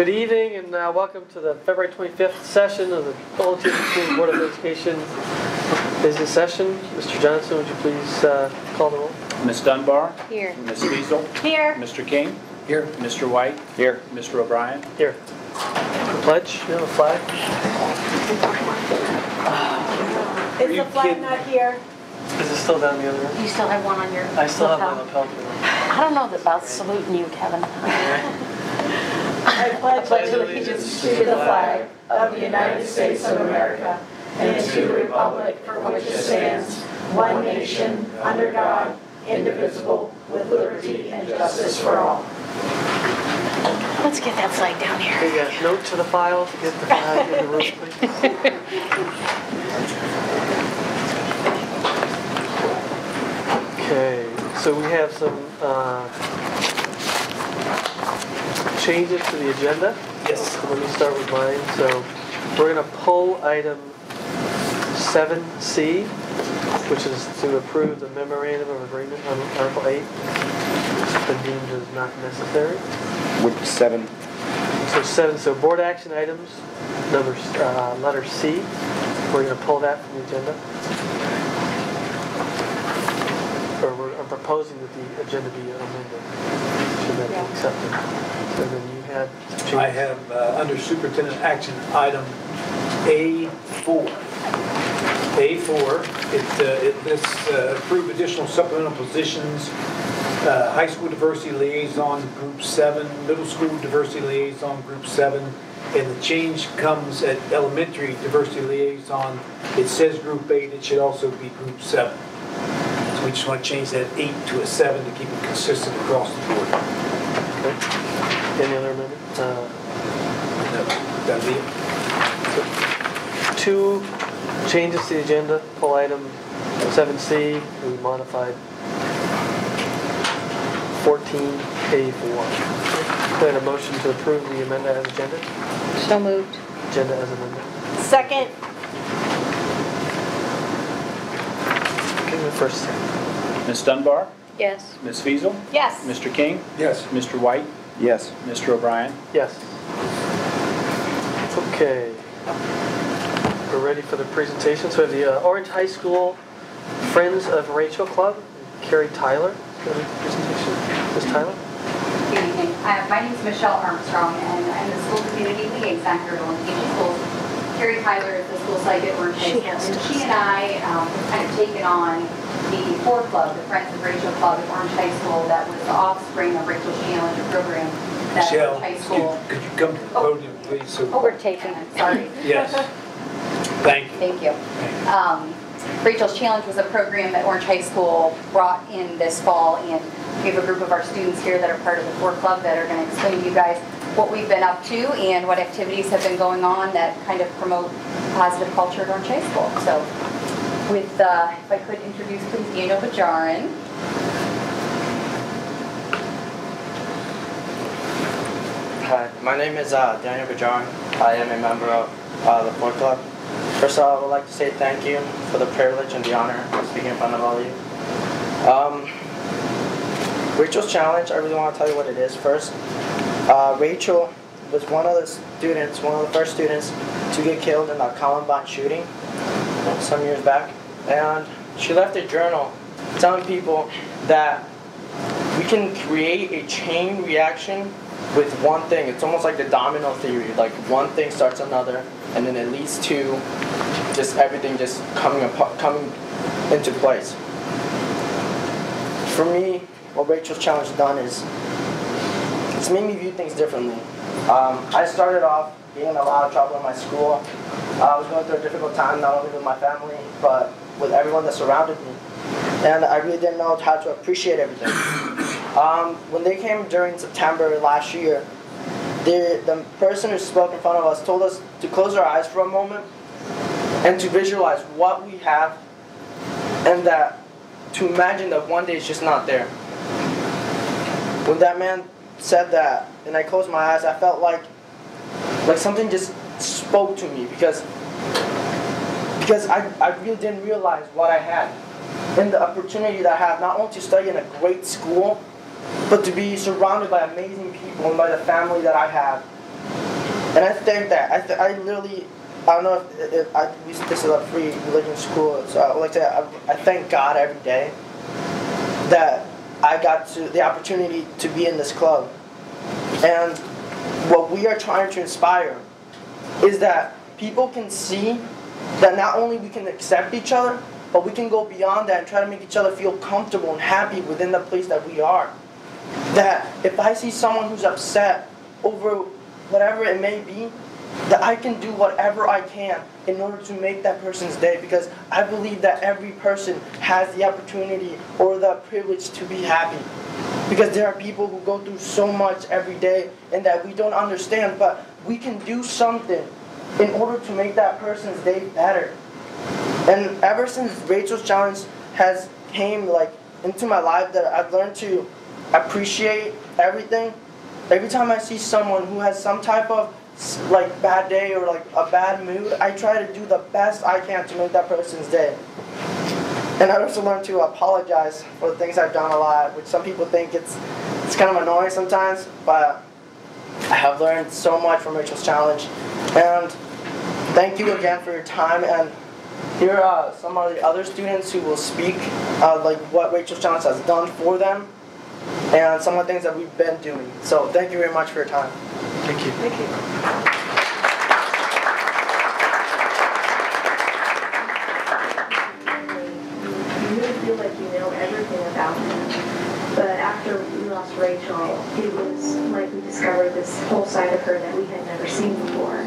Good evening and welcome to the February 25th session of the Fulton Community Board of Education business session. Mr. Johnson, would you please call the roll? Ms. Dunbar? Here. Ms. Fiesel? Here. Mr. King? Here. Mr. White? Here. Mr. O'Brien? Here. Pledge, you have a flag? Is the flag not here? Is it still down the other end? You still have one on your I still have my lapel? lapel. I don't know about saluting you, Kevin. I pledge allegiance to the flag of the United States of America and to the republic for which it stands, one nation, under God, indivisible, with liberty and justice for all. Let's get that flag down here. Okay, yeah, note to the file to get the flag in the room, please. Okay, so we have some changes to the agenda. Yes. So let me start with mine. So we're going to pull item 7C, which is to approve the memorandum of agreement on Article 8. It's been deemed as not necessary. Which 7? So 7. So board action items, letter C. We're going to pull that from the agenda. I'm proposing that the agenda be amended. Should that be accepted? So then you had some changes. I have under superintendent action item A4. A4, it lists approve additional supplemental positions, high school diversity liaison group 7, middle school diversity liaison group 7, and the change comes at elementary diversity liaison. It says group 8, it should also be group 7. So we just want to change that 8 to a 7 to keep it consistent across the board. Okay. Any other amendments? That'll be it. Two changes to the agenda. Pull item 7C. We modified 14A4. Plan a motion to approve the amendment as agenda. So moved. Agenda as amended. Second. Okay, the first second. Ms. Dunbar? Yes. Ms. Fiesel? Yes. Mr. King? Yes. Mr. White? Yes. Mr. O'Brien? Yes. Okay. We're ready for the presentation. So we have the Orange High School Friends of Rachel Club. Carrie Tyler. Got a presentation. Ms. Tyler? Good evening. My name is Michelle Armstrong, and I'm the school community liaison here at Orange County Schools. Carrie Tyler is the school psych at Orange High School, and she and I have kind of taken on the FOR Club, the Friends of Rachel Club at Orange High School, that was the offspring of Rachel's Challenger program that Michelle, Orange High School. could you come to the podium, please? So, We're taping it. Sorry. yes. Thank you. Thank you. Rachel's Challenge was a program that Orange High School brought in this fall, and we have a group of our students here that are part of the FOR Club that are going to explain to you guys what we've been up to and what activities have been going on that kind of promote positive culture at Orange High School. So with, if I could introduce please Daniel Bajarin. Hi, my name is Daniel Bajarin. I am a member of the FOR Club. First of all, I would like to say thank you for the privilege and the honor of speaking in front of all of you. Rachel's Challenge, I really want to tell you what it is first. Rachel was one of the first students to get killed in the Columbine shooting some years back. And she left a journal telling people that we can create a chain reaction with one thing. It's almost like the domino theory. Like one thing starts another, and then it leads to just everything just coming into place. For me, what Rachel's Challenge has done is it's made me view things differently. I started off being in a lot of trouble in my school. I was going through a difficult time, not only with my family, but with everyone that surrounded me. And I really didn't know how to appreciate everything. When they came during September last year, the person who spoke in front of us told us to close our eyes for a moment and to visualize what we have, and that to imagine that one day it's just not there. When that man said that and I closed my eyes, I felt like something just spoke to me because I really didn't realize what I had and the opportunity that I have not only to study in a great school, but to be surrounded by amazing people and by the family that I have. And I think that, I literally, I don't know if this is a free religion school, so I would like to, I thank God every day that I got the opportunity to be in this club. And what we are trying to inspire is that people can see that not only we can accept each other, but we can go beyond that and try to make each other feel comfortable and happy within the place that we are. That if I see someone who's upset over whatever it may be, that I can do whatever I can in order to make that person's day, because I believe that every person has the opportunity or the privilege to be happy. Because there are people who go through so much every day and that we don't understand, but we can do something in order to make that person's day better. And ever since Rachel's Challenge has came into my life, that I've learned to appreciate everything. Every time I see someone who has some type of bad day or a bad mood, I try to do the best I can to make that person's day. And I also learned to apologize for the things I've done a lot, which some people think it's kind of annoying sometimes, but I have learned so much from Rachel's Challenge. And thank you again for your time. And here are some of the other students who will speak what Rachel's Challenge has done for them and some of the things that we've been doing. So thank you very much for your time. Thank you. Thank you. You really feel like you know everything about them. But after we lost Rachel, it was like we discovered this whole side of her that we had never seen before.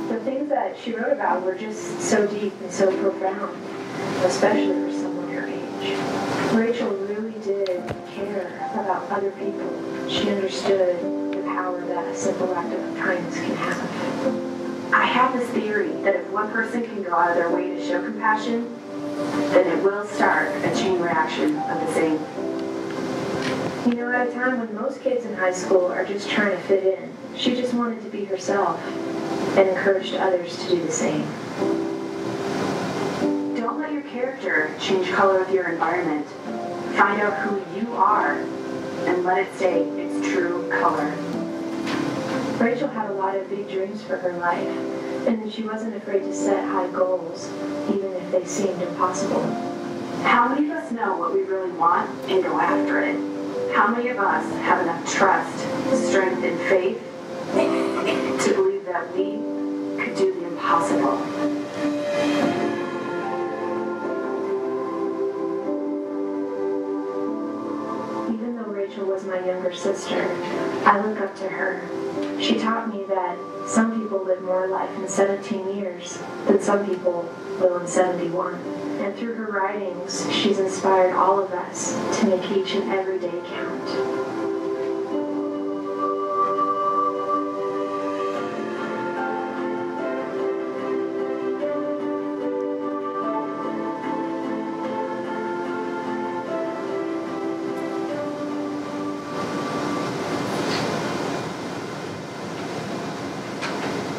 The things that she wrote about were just so deep and so profound, especially for someone her age. Rachel really did care about other people. She understood the power that a simple act of kindness can have. I have this theory that if one person can go out of their way to show compassion, then it will start a chain reaction of the same. You know, at a time when most kids in high school are just trying to fit in, she just wanted to be herself and encouraged others to do the same. Don't let your character change color with your environment. Find out who you are and let it stay its true color. Rachel had a lot of big dreams for her life, and she wasn't afraid to set high goals, even if they seemed impossible. How many of us know what we really want and go after it? How many of us have enough trust, strength, and faith to believe that we could do the impossible? Even though Rachel was my younger sister, I look up to her. She taught me that some people live more life in 17 years than some people will in 71. And through her writings, she's inspired all of us to make each and every day count.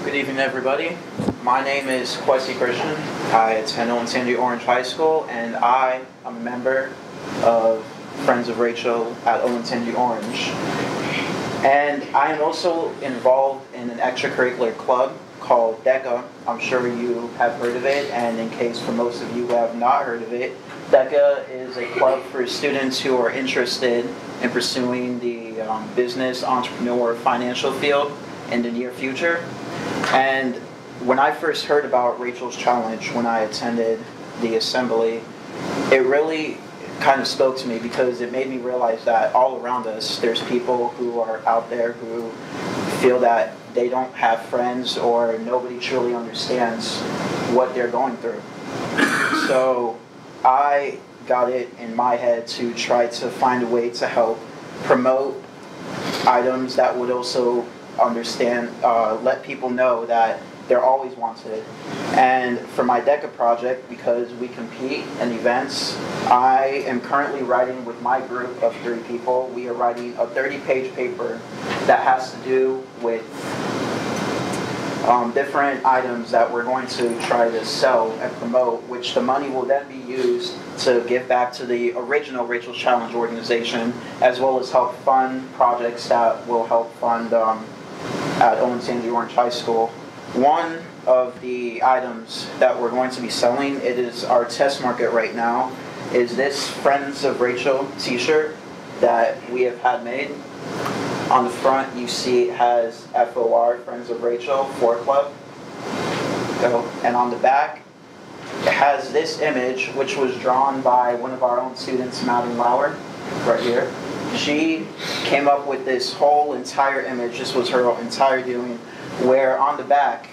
Good evening, everybody. My name is Kwesi Christian. I attend Owen Sandy Orange High School, and I am a member of Friends of Rachel at Owen Sandy Orange. And I am also involved in an extracurricular club called DECA. I'm sure you have heard of it, and in case for most of you who have not heard of it, DECA is a club for students who are interested in pursuing the business, entrepreneur, financial field in the near future. And when I first heard about Rachel's Challenge, when I attended the assembly, it really kind of spoke to me because it made me realize that all around us, there's people who are out there who feel that they don't have friends or nobody truly understands what they're going through. So I got it in my head to try to find a way to help promote items that would also understand, let people know that they're always wanted. And for my DECA project, because we compete in events, I am currently writing with my group of 3 people. We are writing a 30-page paper that has to do with different items that we're going to try to sell and promote, which the money will then be used to give back to the original Rachel's Challenge organization, as well as help fund projects that will help fund at Owen Sandy Orange High School. One of the items that we're going to be selling, it is our test market right now, is this Friends of Rachel t-shirt that we have had made. On the front, you see it has FOR, Friends of Rachel, 4 Club. And on the back, it has this image, which was drawn by one of our own students, Madeline Lauer, right here. She came up with this whole entire image. This was her entire doing, where on the back,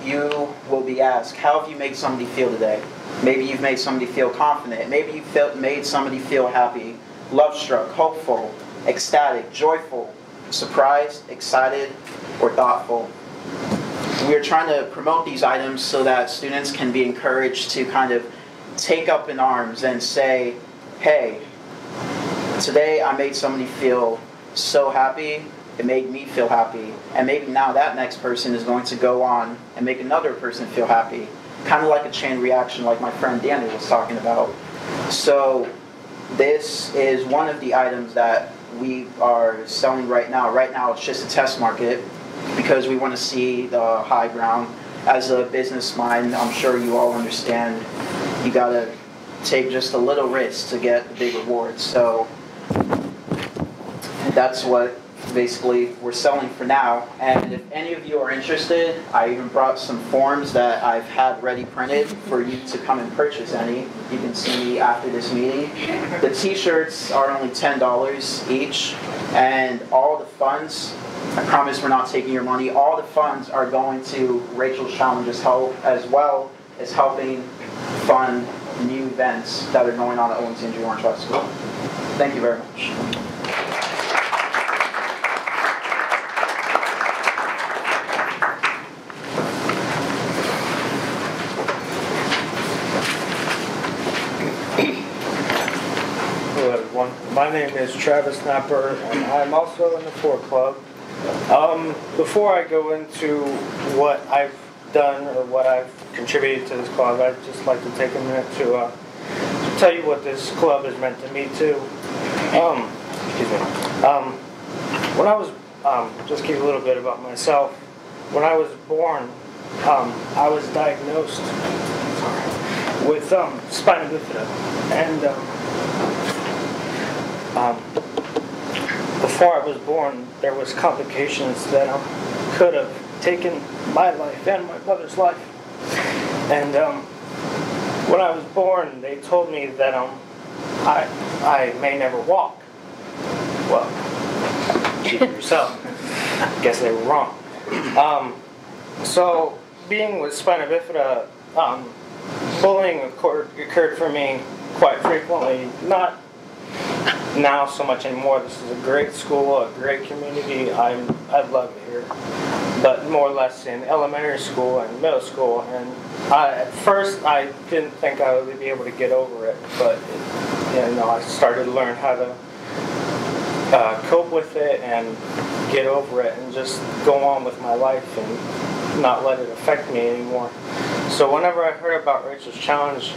you will be asked, how have you made somebody feel today? Maybe you've made somebody feel confident. Maybe you've made somebody feel happy, love-struck, hopeful, ecstatic, joyful, surprised, excited, or thoughtful. We are trying to promote these items so that students can be encouraged to kind of take up in arms and say, hey, today I made somebody feel so happy, it made me feel happy, and maybe now that next person is going to go on and make another person feel happy. Kind of like a chain reaction like my friend Danny was talking about. So this is one of the items that we are selling right now. Right now it's just a test market because we want to see the high ground. As a business mind, I'm sure you all understand you got to take just a little risk to get the big rewards. So that's what basically we're selling for now. And if any of you are interested, I even brought some forms that I've had ready printed for you to come and purchase any. You can see me after this meeting. The t-shirts are only $10 each, and all the funds, I promise we're not taking your money, all the funds are going to Rachel's Challenge's help, as well as helping fund new events that are going on at Owen Sandy Orange High School. Thank you very much. My name is Travis Napper, and I'm also in the 4 Club. Before I go into what I've done or what I've contributed to this club, I'd just like to take a minute to tell you what this club has meant to me too. When I was, just give you a little bit about myself. When I was born, I was diagnosed with spina bifida, and before I was born, there was complications that could have taken my life and my mother's life. And when I was born, they told me that I may never walk. Well, keep it yourself. I guess they were wrong. So, being with spina bifida, bullying occurred for me quite frequently. Not now so much anymore. This is a great school, a great community. I love it here. But more or less in elementary school and middle school, and at first I didn't think I would be able to get over it, but I started to learn how to cope with it and get over it and just go on with my life and not let it affect me anymore. So whenever I heard about Rachel's Challenge,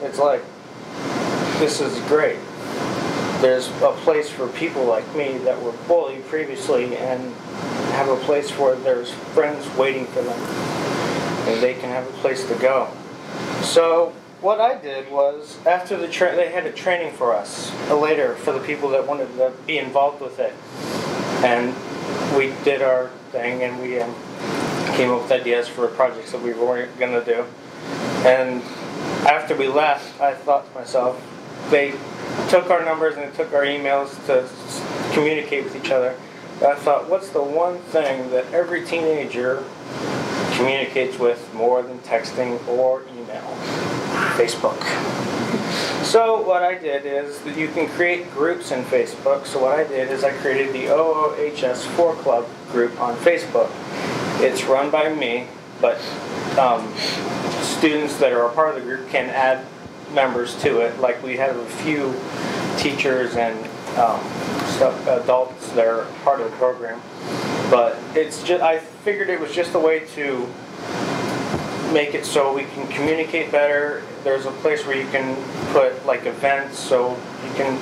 it's like, this is great. There's a place for people like me that were bullied previously and have a place where there's friends waiting for them and they can have a place to go. So what I did was, after they had a training for us later for the people that wanted to be involved with it, and we did our thing and we came up with ideas for projects that we were going to do. And after we left, I thought to myself, they took our numbers and they took our emails to communicate with each other. I thought, what's the one thing that every teenager communicates with more than texting or email? Facebook. So what I did is that you can create groups in Facebook. So what I did is I created the OOHS 4 Club group on Facebook. It's run by me, but students that are a part of the group can add members to it. Like, we have a few teachers and adults that are part of the program. But it's just, I figured it was just a way to make it so we can communicate better. There's a place where you can put like events, so you can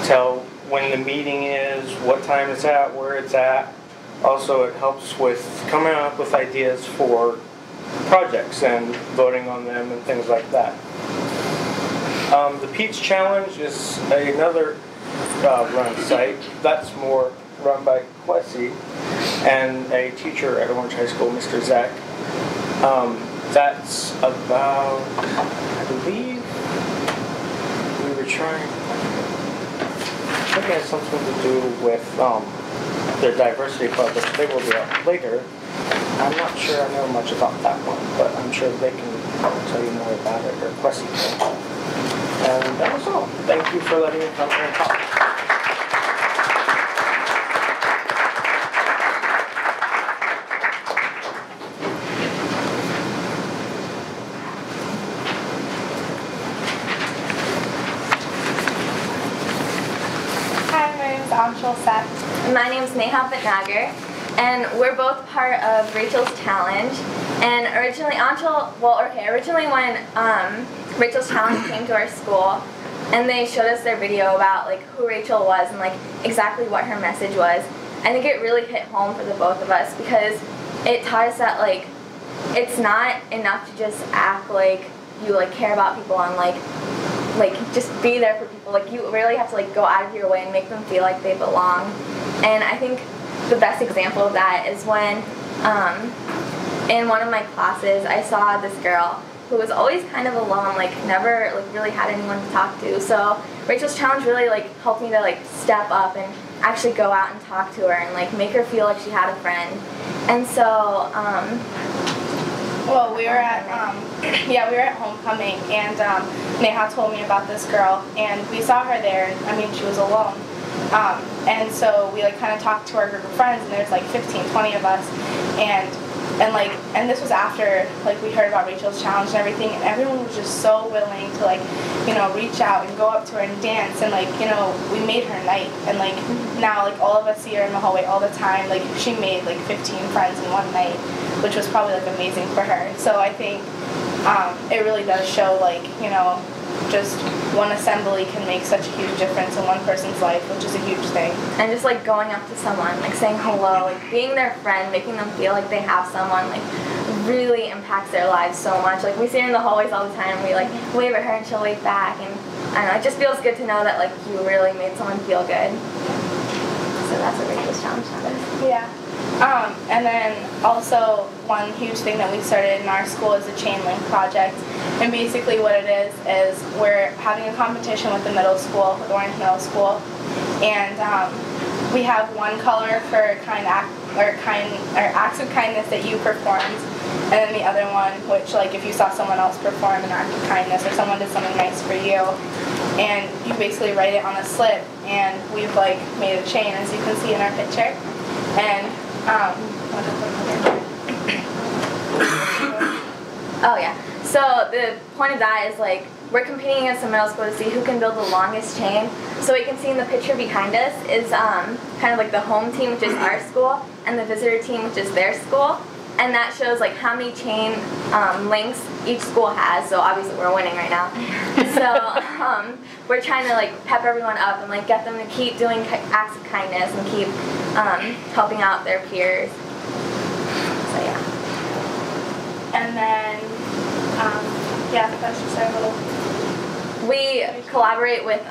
tell when the meeting is, what time it's at, where it's at. Also, it helps with coming up with ideas for projects and voting on them and things like that. The Pete's Challenge is another run site. That's more run by Kwesi and a teacher at Orange High School, Mr. Zach. That's about, I believe, we were trying, I think it has something to do with their diversity club, which they will be out later. I'm not sure I know much about that one, but I'm sure they can tell you more about it, or Kwesi can. And that was all. Thank you for letting me come here and talk. Hi, my name is Anshul Seth. My name is Neha Bhatnagar, and we're both part of Rachel's Challenge. And originally when Rachel's Challenge came to our school, and they showed us their video about like who Rachel was and like exactly what her message was, I think it really hit home for the both of us, because it taught us that like it's not enough to just act like you like care about people and like just be there for people. Like you really have to like go out of your way and make them feel like they belong. And I think the best example of that is when in one of my classes I saw this girl who was always kind of alone, like never like really had anyone to talk to. So Rachel's Challenge really like helped me to like step up and actually go out and talk to her and like make her feel like she had a friend. And so well, we were at we were at homecoming, and Neha told me about this girl, and we saw her there, and I mean she was alone. And so we like kind of talked to our group of friends, and there's like 15, 20 of us, and this was after like we heard about Rachel's Challenge and everything, and everyone was just so willing to like, you know, reach out and go up to her and dance, and like, you know, we made her night, and like now like all of us see her in the hallway all the time. Like she made like 15 friends in one night, which was probably like amazing for her. So I think it really does show like, you know, just one assembly can make such a huge difference in one person's life, which is a huge thing. And just like going up to someone, like saying hello, like being their friend, making them feel like they have someone, like really impacts their lives so much. Like we see her in the hallways all the time, and we like wave at her and she'll wave back, and I don't know, it just feels good to know that like you really made someone feel good. So that's what Rachel's Challenge is. Yeah. And then also one huge thing that we started in our school is the Chain Link Project. And basically what it is we're having a competition with the middle school, with Orange Middle School. And we have one color for acts of kindness that you performed. And then the other one, which like if you saw someone else perform an act of kindness or someone did something nice for you. And you basically write it on a slip. And we've like made a chain, as you can see in our picture. And oh yeah. So the point of that is like we're competing against the middle school to see who can build the longest chain. So what you can see in the picture behind us is kind of like the home team, which is our school, and the visitor team, which is their school. And that shows like how many chain links each school has. So obviously we're winning right now. So we're trying to like pep everyone up and like get them to keep doing acts of kindness and keep helping out their peers. So yeah. And then that's just our little. We collaborate with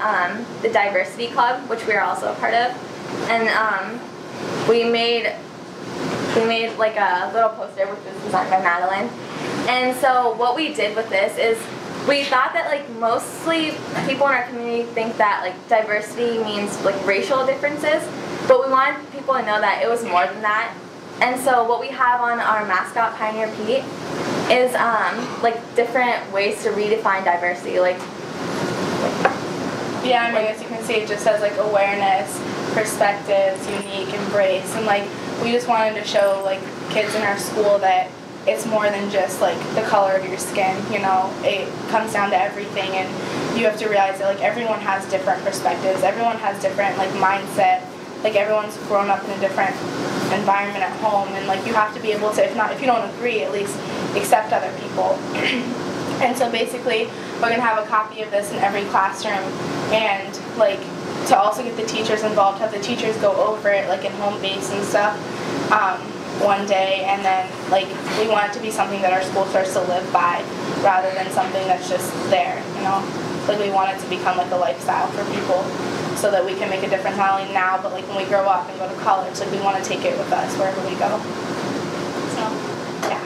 the Diversity Club, which we are also a part of, and we made like a little poster which was designed by Madeline. And so what we did with this is we thought that like mostly people in our community think that like diversity means like racial differences, but we wanted people to know that it was more than that. And so what we have on our mascot, Pioneer Pete, is like different ways to redefine diversity. Yeah, I mean, as you can see, it just says like awareness, perspectives, unique, embrace, and like we just wanted to show like kids in our school that it's more than just like the color of your skin, you know, it comes down to everything, and you have to realize that like everyone has different perspectives, everyone has different like mindset, like everyone's grown up in a different environment at home, and like you have to be able to, if you don't agree, at least accept other people. And so basically, we're gonna have a copy of this in every classroom, and like to also get the teachers involved, have the teachers go over it like in home base and stuff one day, and then like we want it to be something that our school starts to live by rather than something that's just there, you know. Like we want it to become like a lifestyle for people, so that we can make a difference not only now but like when we grow up and go to college. Like we want to take it with us wherever we go. So yeah.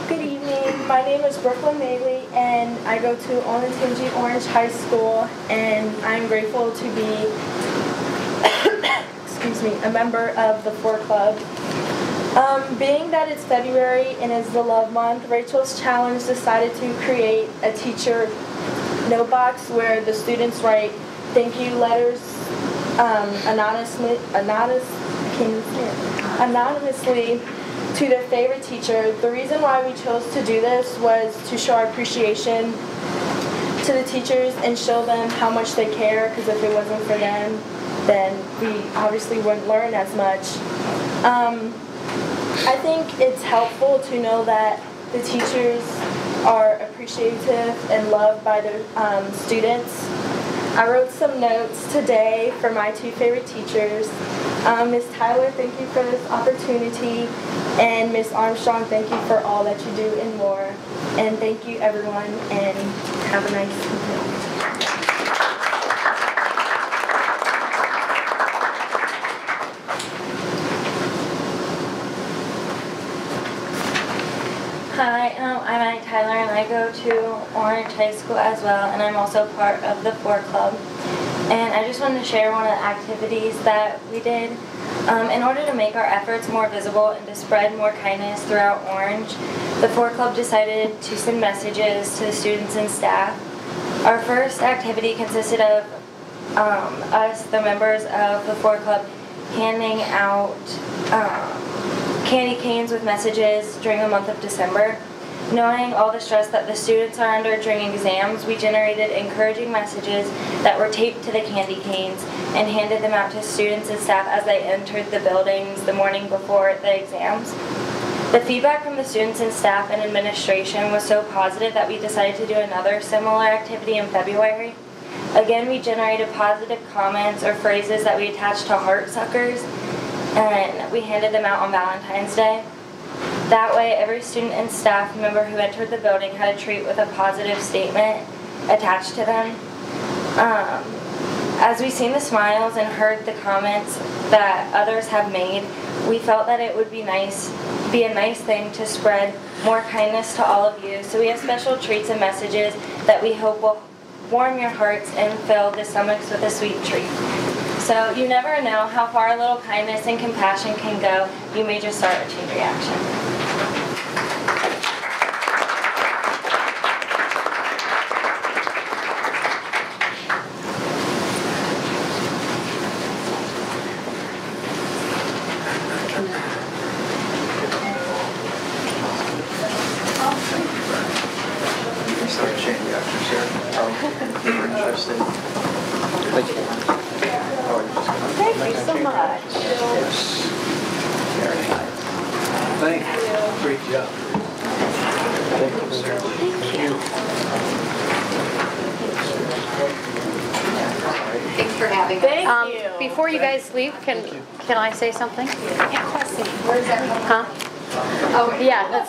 Good evening. My name is Brooklyn Magley, and I go to Olentangy Orange High School, and I'm grateful to be a member of the 4 Club. Being that it's February and is the Love Month, Rachel's Challenge decided to create a teacher note box where the students write thank you letters anonymously to their favorite teacher. The reason why we chose to do this was to show our appreciation to the teachers and show them how much they care, because if it wasn't for them, then we obviously wouldn't learn as much. I think it's helpful to know that the teachers are appreciative and loved by their students. I wrote some notes today for my 2 favorite teachers. Ms. Tyler, thank you for this opportunity, and Ms. Armstrong, thank you for all that you do and more. And thank you everyone, and have a nice evening. Hi, I'm Annie Tyler, and I go to Orange High School as well, and I'm also part of the 4 Club. And I just wanted to share one of the activities that we did. In order to make our efforts more visible and to spread more kindness throughout Orange, the 4 Club decided to send messages to the students and staff. Our first activity consisted of us, the members of the 4 Club, handing out candy canes with messages during the month of December. Knowing all the stress that the students are under during exams, we generated encouraging messages that were taped to the candy canes and handed them out to students and staff as they entered the buildings the morning before the exams. The feedback from the students and staff and administration was so positive that we decided to do another similar activity in February. Again, we generated positive comments or phrases that we attached to heart suckers, and we handed them out on Valentine's Day. That way, every student and staff member who entered the building had a treat with a positive statement attached to them. As we seen the smiles and heard the comments that others have made, we felt that it would be a nice thing to spread more kindness to all of you. So we have special treats and messages that we hope will warm your hearts and fill the stomachs with a sweet treat. So you never know how far a little kindness and compassion can go. You may just start a chain reaction. Start a chain reaction, sure. We're interested. Thank you. Thank you so much. Yes. Very nice. Thank you. Great job. Thank you, sir. Thanks for having us. Thank you. Before you guys leave, can I say something? Where's that coming Huh? from? Oh, Yeah,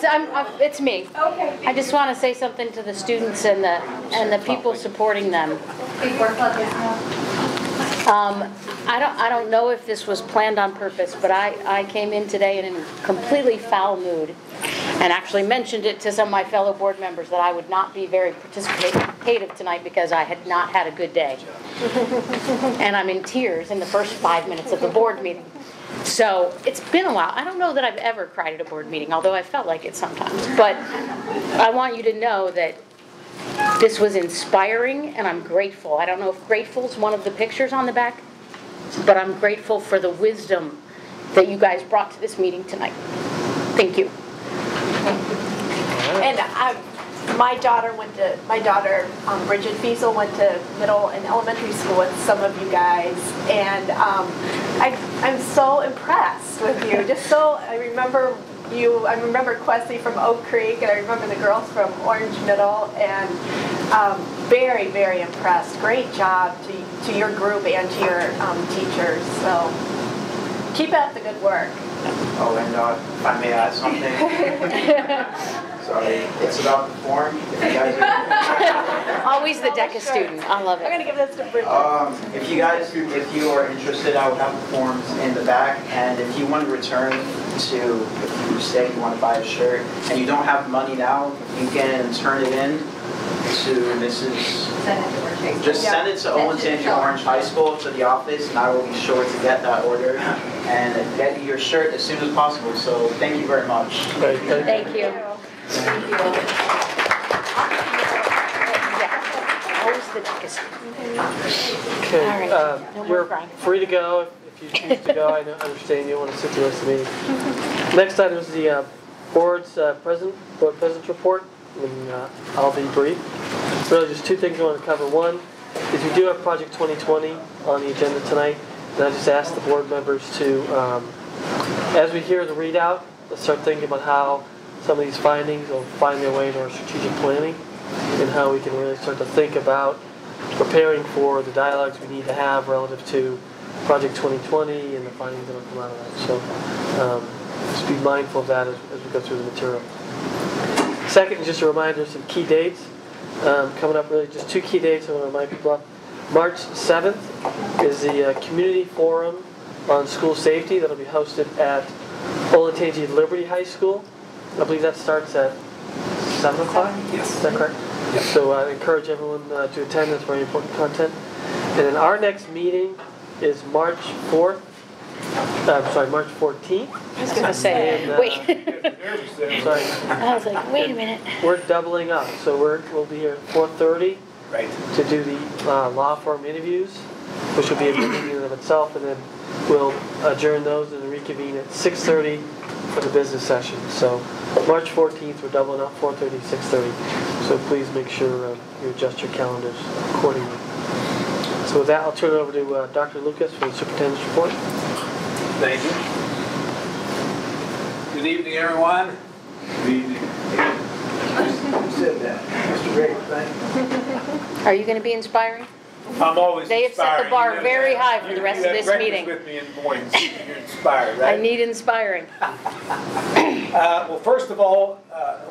it's me. Okay. I just want to say something to the students and the people supporting them. Before club, yeah. I don't know if this was planned on purpose, but I came in today in a completely foul mood and actually mentioned it to some of my fellow board members that I would not be very participative tonight because I had not had a good day. And I'm in tears in the first 5 minutes of the board meeting. So it's been a while. I don't know that I've ever cried at a board meeting, although I felt like it sometimes. But I want you to know that this was inspiring, and I'm grateful. I don't know if grateful is one of the pictures on the back, but I'm grateful for the wisdom that you guys brought to this meeting tonight. Thank you. And my daughter, Bridget Fiesel, went to middle and elementary school with some of you guys, and I'm so impressed with you. I remember Questley from Oak Creek, and I remember the girls from Orange Middle, and very, very impressed. Great job to your group and to your teachers. So keep up the good work. Oh, and if I may add something. Sorry, it's about the form. If you guys are, Always the DECA student. I love I'm it. going to give this to Bridget. if you are interested, I will have the forms in the back. And if you want to return if you say you want to buy a shirt and you don't have money now, you can turn it in to Mrs. Just send it to Owen Tangi Orange High School to the office, and I will be sure to get that order and get you your shirt as soon as possible. So thank you very much. Great, Thank you. Thank you. Always the DECA student. Okay, All right. No more you're crying. free to go if you choose to go. I understand you want to sit the rest of the meeting. Next item is the board president's report, and I'll be brief. Really, just two things I want to cover. One is we do have Project 2020 on the agenda tonight, and I just asked the board members to, as we hear the readout, let's start thinking about how some of these findings will find their way into our strategic planning, and how we can really start to think about preparing for the dialogues we need to have relative to Project 2020 and the findings that will come out of that. So just be mindful of that as we go through the material. Second, just a reminder of some key dates. Coming up, really just two key dates I want to remind people of. March 7th is the Community Forum on School Safety that will be hosted at Olentangy Liberty High School. I believe that starts at 7 o'clock? Yes. Is that correct? Yep. So I encourage everyone to attend. That's very important content. And then our next meeting is March 14th. I was going to say, And, wait. Sorry. I was like, wait a minute. We're doubling up. So we'll be here at 4:30 Right. to do the law firm interviews, which will be a meeting in and of itself, and then we'll adjourn those and reconvene at 6:30 for the business session. So March 14th, we're doubling up, 4:30, 6:30. So please make sure you adjust your calendars accordingly. So with that, I'll turn it over to Dr. Lucas for the superintendent's report. Thank you. Good evening, everyone. Good evening. Who said that? Mr. Gray, thank you. Are you going to be inspiring? I'm always They have set the inspiring. bar You know very that. high for the rest of this You have meeting. breakfast with me in the mornings. You're inspired, right? I need inspiring. Well, first of all,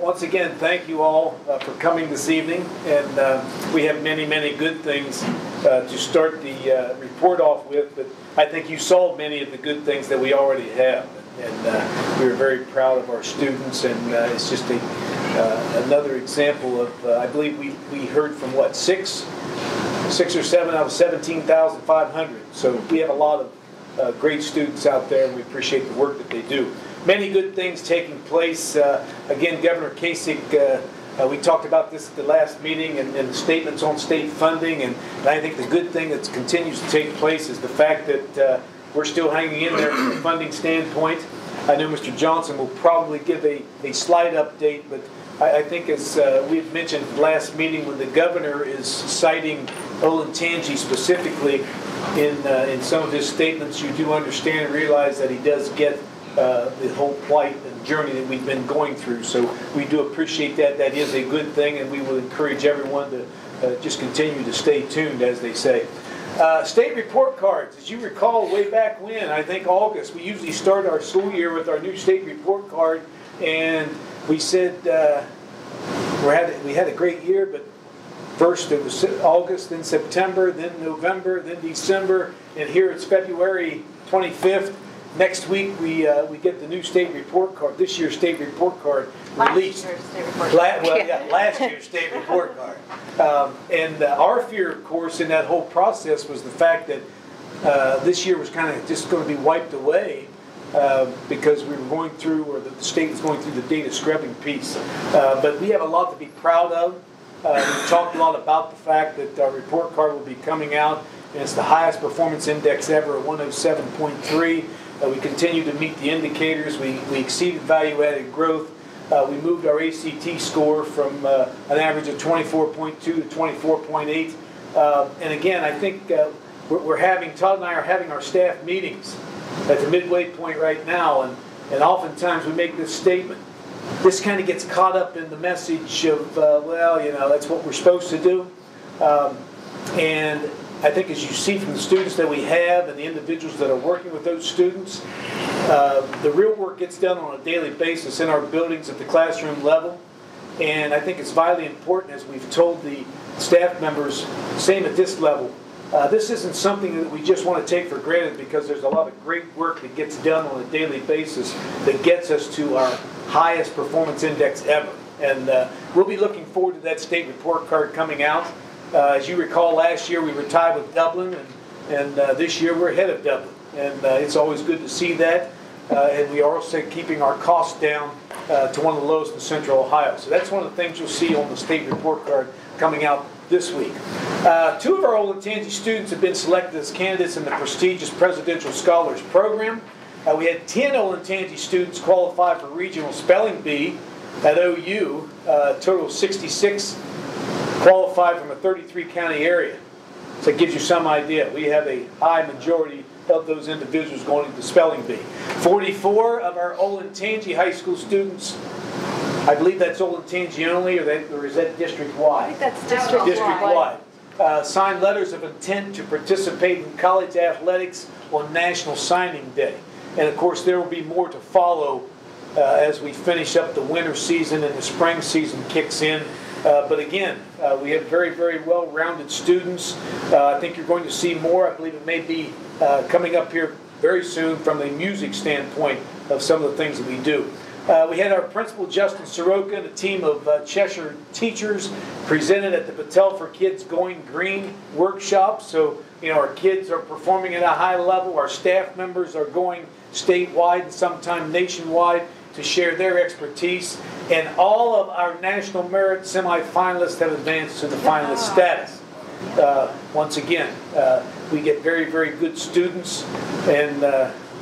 once again, thank you all for coming this evening. And we have many, many good things to start the report off with. But I think you saw many of the good things that we already have. And we are very proud of our students. And it's just another example of, I believe we heard from, what, six or seven out of 17,500. So we have a lot of great students out there, and we appreciate the work that they do. Many good things taking place. Again, Governor Kasich, we talked about this at the last meeting and the statements on state funding, and I think the good thing that continues to take place is the fact that we're still hanging in there from a funding standpoint. I know Mr. Johnson will probably give a slight update, but I think as we had mentioned at the last meeting, when the governor is citing Olentangy specifically in some of his statements, you do understand and realize that he does get the whole plight and journey that we've been going through. So we do appreciate that. That is a good thing, and we will encourage everyone to just continue to stay tuned, as they say. State report cards. As you recall, way back when, I think August, we usually start our school year with our new state report card, and we said we had a great year, but first it was August, then September, then November, then December, and here it's February 25th. Next week we get the new state report card, this year's state report card released. Last year's state report card. And our fear, of course, in that whole process was the fact that this year was kind of just going to be wiped away because we were going through, or the state was going through the data scrubbing piece. But we have a lot to be proud of. We've talked a lot about the fact that our report card will be coming out, and it's the highest performance index ever at 107.3. We continue to meet the indicators. We exceeded value-added growth. We moved our ACT score from an average of 24.2 to 24.8. And again, I think Todd and I are having our staff meetings at the midway point right now, and oftentimes we make this statement. This kind of gets caught up in the message of, well, you know, that's what we're supposed to do. And I think as you see from the students that we have and the individuals that are working with those students, the real work gets done on a daily basis in our buildings at the classroom level. And I think it's vitally important, as we've told the staff members, same at this level, this isn't something that we just want to take for granted, because there's a lot of great work that gets done on a daily basis that gets us to our highest performance index ever. And we'll be looking forward to that state report card coming out. As you recall, last year we were tied with Dublin, and this year we're ahead of Dublin. And it's always good to see that. And we are also keeping our costs down to one of the lowest in Central Ohio. So that's one of the things you'll see on the state report card coming out this week. Two of our Olentangy students have been selected as candidates in the prestigious Presidential Scholars Program. We had 10 Olentangy students qualify for Regional Spelling Bee at OU. A total of 66 qualified from a 33-county area. So it gives you some idea. We have a high majority of those individuals going into Spelling Bee. 44 of our Olentangy High School students, I believe that's Olentangy only, or is that district-wide? I think that's district-wide. Signed letters of intent to participate in college athletics on National Signing Day. And of course, there will be more to follow as we finish up the winter season and the spring season kicks in. But again, we have very, very well-rounded students. I think you're going to see more. I believe it may be coming up here very soon from a music standpoint of some of the things that we do. We had our principal, Justin Soroka, and a team of Cheshire teachers presented at the Battelle for Kids Going Green workshop. So, you know, our kids are performing at a high level. Our staff members are going statewide and sometime nationwide to share their expertise. And all of our National Merit semifinalists have advanced to the finalist status. Once again, we get very, very good students and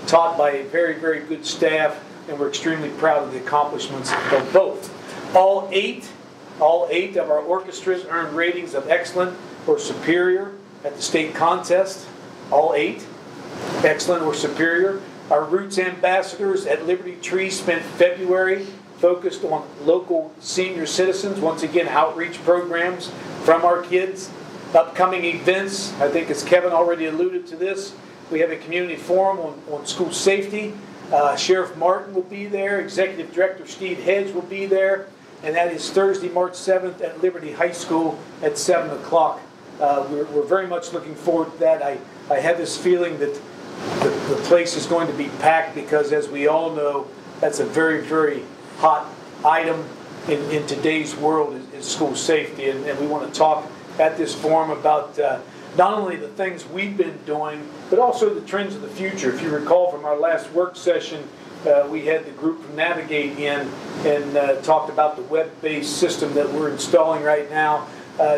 taught by a very, very good staff, and we're extremely proud of the accomplishments of both. All eight of our orchestras earned ratings of excellent or superior at the state contest. All 8, excellent or superior. Our Roots ambassadors at Liberty Tree spent February focused on local senior citizens. Once again, outreach programs from our kids. Upcoming events, I think as Kevin already alluded to this, we have a community forum on school safety. Sheriff Martin will be there. Executive Director Steve Hedge will be there. And that is Thursday, March 7th at Liberty High School at 7 o'clock. We're very much looking forward to that. I have this feeling that the place is going to be packed because, as we all know, that's a very, very hot item in today's world is school safety. And we want to talk at this forum about not only the things we've been doing, but also the trends of the future. If you recall from our last work session, we had the group from Navigate in and talked about the web-based system that we're installing right now,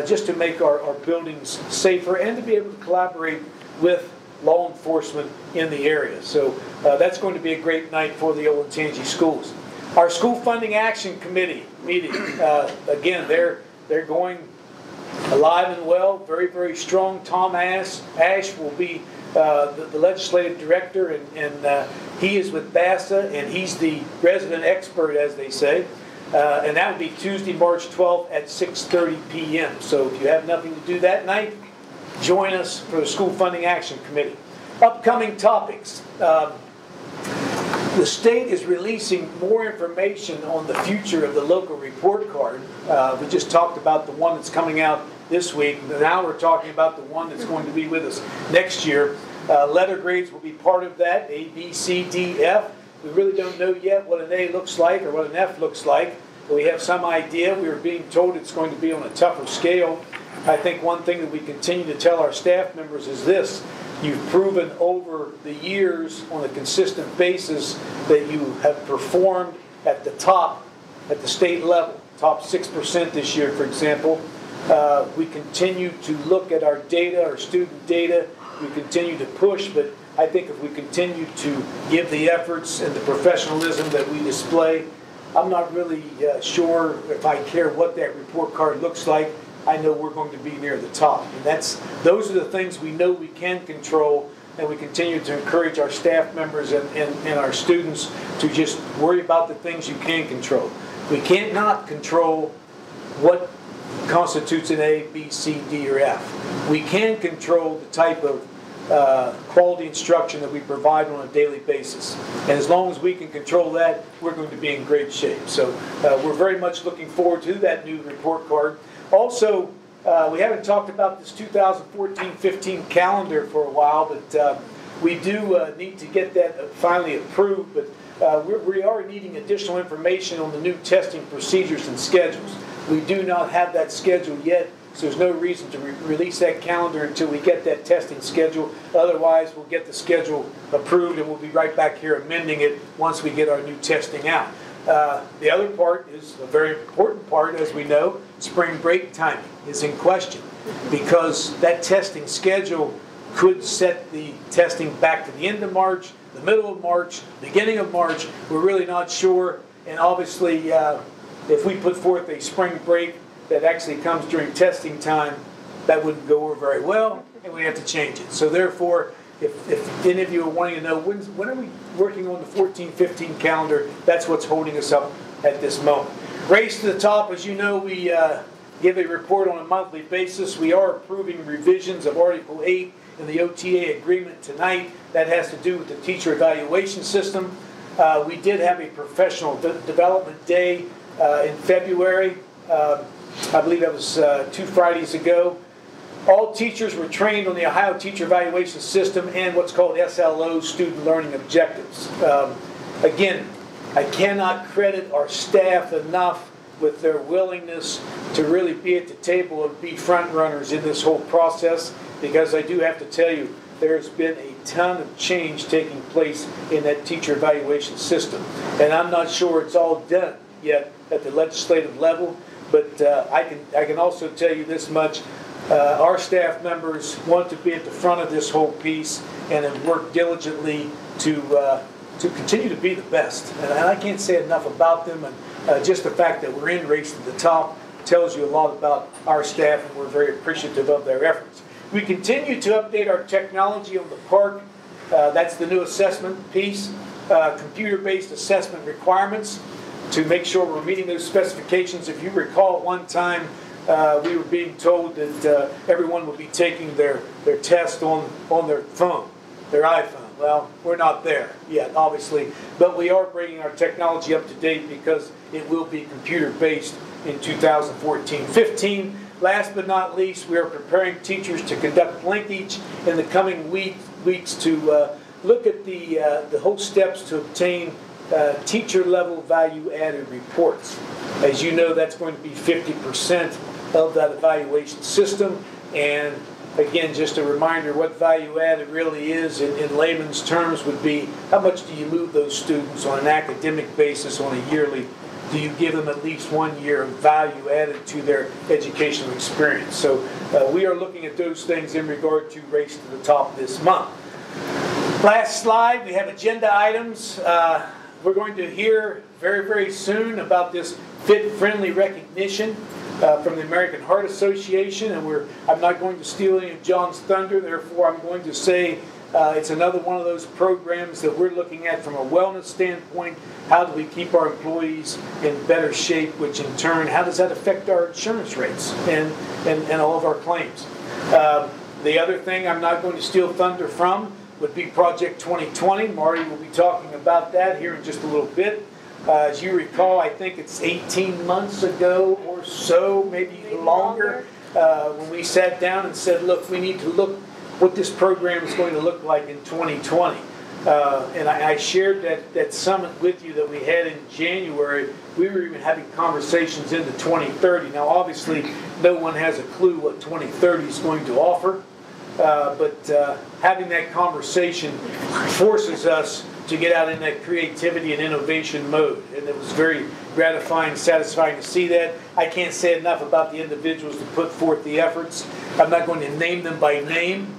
just to make our buildings safer and to be able to collaborate with law enforcement in the area. So that's going to be a great night for the Olentangy schools. Our School Funding Action Committee meeting, again, they're going alive and well, very, very strong. Tom Ash will be the legislative director, and he is with BASA, and he's the resident expert, as they say. And that would be Tuesday, March 12th at 6:30 p.m. So if you have nothing to do that night, join us for the School Funding Action Committee. Upcoming topics. The state is releasing more information on the future of the local report card. We just talked about the one that's coming out this week. Now we're talking about the one that's going to be with us next year. Letter grades will be part of that, A, B, C, D, F. We really don't know yet what an A looks like or what an F looks like. But we have some idea. We are being told it's going to be on a tougher scale. I think one thing that we continue to tell our staff members is this. You've proven over the years on a consistent basis that you have performed at the top, at the state level, top 6% this year, for example. We continue to look at our data, our student data. We continue to push, but I think if we continue to give the efforts and the professionalism that we display, I'm not really sure if I care what that report card looks like. I know we're going to be near the top. And those are the things we know we can control, and we continue to encourage our staff members and our students to just worry about the things you can control. We can't not control what constitutes an A, B, C, D, or F. We can control the type of quality instruction that we provide on a daily basis. And as long as we can control that, we're going to be in great shape. So we're very much looking forward to that new report card. Also, we haven't talked about this 2014-15 calendar for a while, but we do need to get that finally approved. But we are needing additional information on the new testing procedures and schedules. We do not have that schedule yet, so there's no reason to release that calendar until we get that testing schedule. Otherwise, we'll get the schedule approved and we'll be right back here amending it once we get our new testing out. The other part is a very important part, as we know. Spring break timing is in question because that testing schedule could set the testing back to the end of March, the middle of March, beginning of March. We're really not sure, and obviously if we put forth a spring break that actually comes during testing time, that wouldn't go over very well, and we have to change it. So therefore, if any of you are wanting to know when are we working on the 14-15 calendar, that's what's holding us up at this moment. Race to the Top, as you know, we give a report on a monthly basis. We are approving revisions of Article 8 in the OTA agreement tonight. That has to do with the teacher evaluation system. We did have a professional development day in February. I believe that was 2 Fridays ago. All teachers were trained on the Ohio Teacher Evaluation System and what's called SLO, Student Learning Objectives. Again, I cannot credit our staff enough with their willingness to really be at the table and be front runners in this whole process, because I do have to tell you, there's been a ton of change taking place in that teacher evaluation system. And I'm not sure it's all done yet at the legislative level, but I can also tell you this much. Our staff members want to be at the front of this whole piece and have worked diligently to continue to be the best. And I can't say enough about them. And just the fact that we're in Race to the Top tells you a lot about our staff, and we're very appreciative of their efforts. We continue to update our technology on the park. That's the new assessment piece, computer-based assessment requirements to make sure we're meeting those specifications. If you recall, at one time we were being told that everyone would be taking their test on their phone, their iPhone. Well, we're not there yet, obviously, but we are bringing our technology up to date because it will be computer-based in 2014-15. Last but not least, we are preparing teachers to conduct linkage in the coming weeks to look at the whole steps to obtain teacher-level value-added reports. As you know, that's going to be 50% of that evaluation system. And again, just a reminder, what value-added really is in layman's terms would be how much do you move those students on an academic basis on a yearly? Do you give them at least 1 year of value added to their educational experience? So we are looking at those things in regard to Race to the Top this month. Last slide, we have agenda items. We're going to hear very, very soon about this fit-friendly recognition from the American Heart Association, and I'm not going to steal any of John's thunder, therefore I'm going to say it's another one of those programs that we're looking at from a wellness standpoint. How do we keep our employees in better shape, which in turn, how does that affect our insurance rates and all of our claims? The other thing I'm not going to steal thunder from would be Project 2020. Marty will be talking about that here in just a little bit. As you recall, I think it's 18 months ago or so, maybe longer, when we sat down and said, look, we need to look what this program is going to look like in 2020. And I shared that summit with you that we had in January. We were even having conversations into 2030. Now, obviously, no one has a clue what 2030 is going to offer. But having that conversation forces us to get out in that creativity and innovation mode. And it was very gratifying, satisfying to see that. I can't say enough about the individuals that put forth the efforts. I'm not going to name them by name,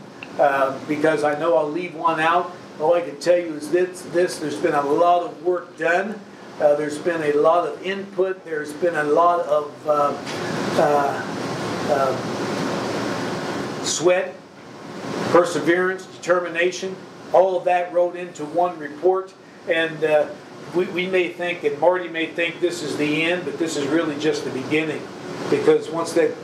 because I know I'll leave one out. All I can tell you is this, there's been a lot of work done. There's been a lot of input. There's been a lot of sweat, perseverance, determination, all of that wrote into one report. And we may think, and Marty may think this is the end, but this is really just the beginning. Because once that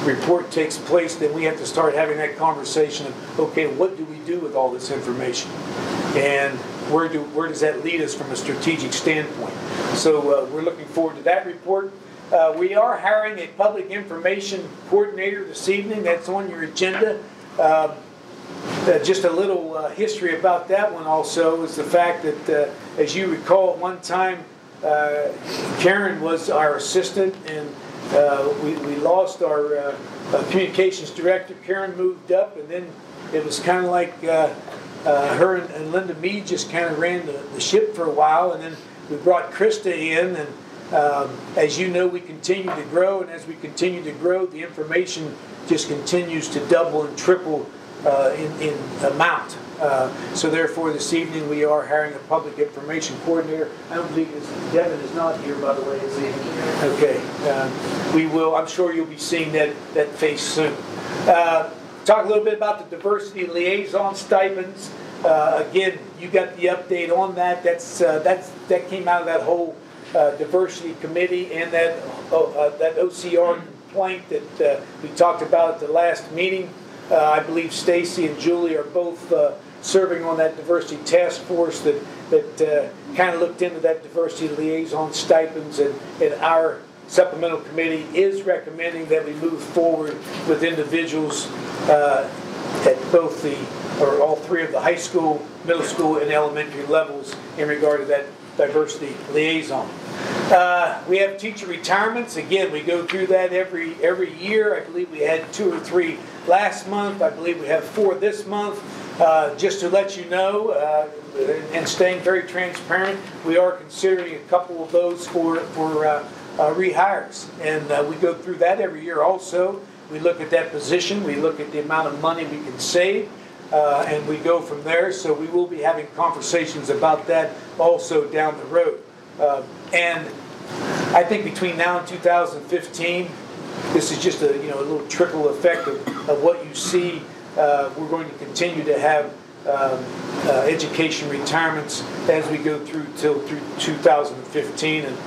report takes place, then we have to start having that conversation of, okay, what do we do with all this information? And where does that lead us from a strategic standpoint? So we're looking forward to that report. We are hiring a public information coordinator this evening. That's on your agenda. Just a little history about that one also is the fact that, as you recall, at one time, Karen was our assistant, and we lost our communications director. Karen moved up, and then it was kind of like her and Linda Mead just kind of ran the ship for a while, and then we brought Krista in, and as you know, we continue to grow, and as we continue to grow, the information just continues to double and triple in amount. So therefore, this evening we are hiring a public information coordinator. I don't believe Devin is not here, by the way, is he? Okay. We will. I'm sure you'll be seeing that face soon. Talk a little bit about the diversity liaison stipends. Again, you got the update on that. That came out of that whole diversity committee and that OCR complaint that we talked about at the last meeting. I believe Stacy and Julie are both serving on that diversity task force that kind of looked into that diversity liaison stipends, and our supplemental committee is recommending that we move forward with individuals at both all three of the high school, middle school, and elementary levels in regard to that diversity liaison. We have teacher retirements. Again, we go through that every year. I believe we had 2 or 3 last month. I believe we have 4 this month. Just to let you know, and staying very transparent, we are considering a couple of those for rehires. And we go through that every year also. We look at that position. We look at the amount of money we can save. And we go from there. So we will be having conversations about that also down the road. And I think between now and 2015, this is just a little trickle effect of what you see. We're going to continue to have education retirements as we go through 2015. And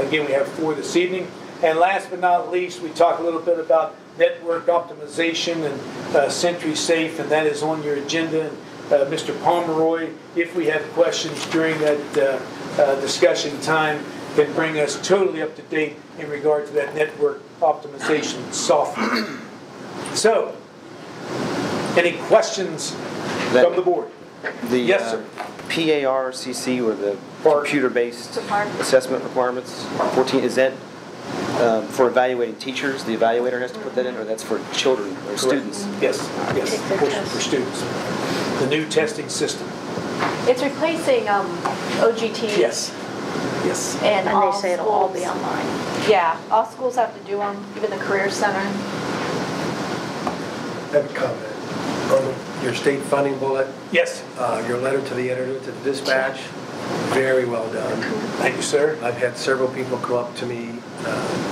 again, we have 4 this evening. And last but not least, we talk a little bit about network optimization and CenturySafe, and that is on your agenda. And Mr. Pomeroy, if we have questions during that discussion time, can bring us totally up to date in regard to that network optimization software. So, any questions from the board? Yes, sir. PARCC, or the computer-based assessment requirements, 14, is that for evaluating teachers? The evaluator has to put that in, or that's for children or students? Yes, for students. The new testing system. It's replacing OGT. Yes. And they say it'll all be online. Yeah, all schools have to do them, even the Career Center. I have a comment on your state funding bullet. Yes. Your letter to the editor, to the dispatch, very well done. Thank you, sir. I've had several people come up to me,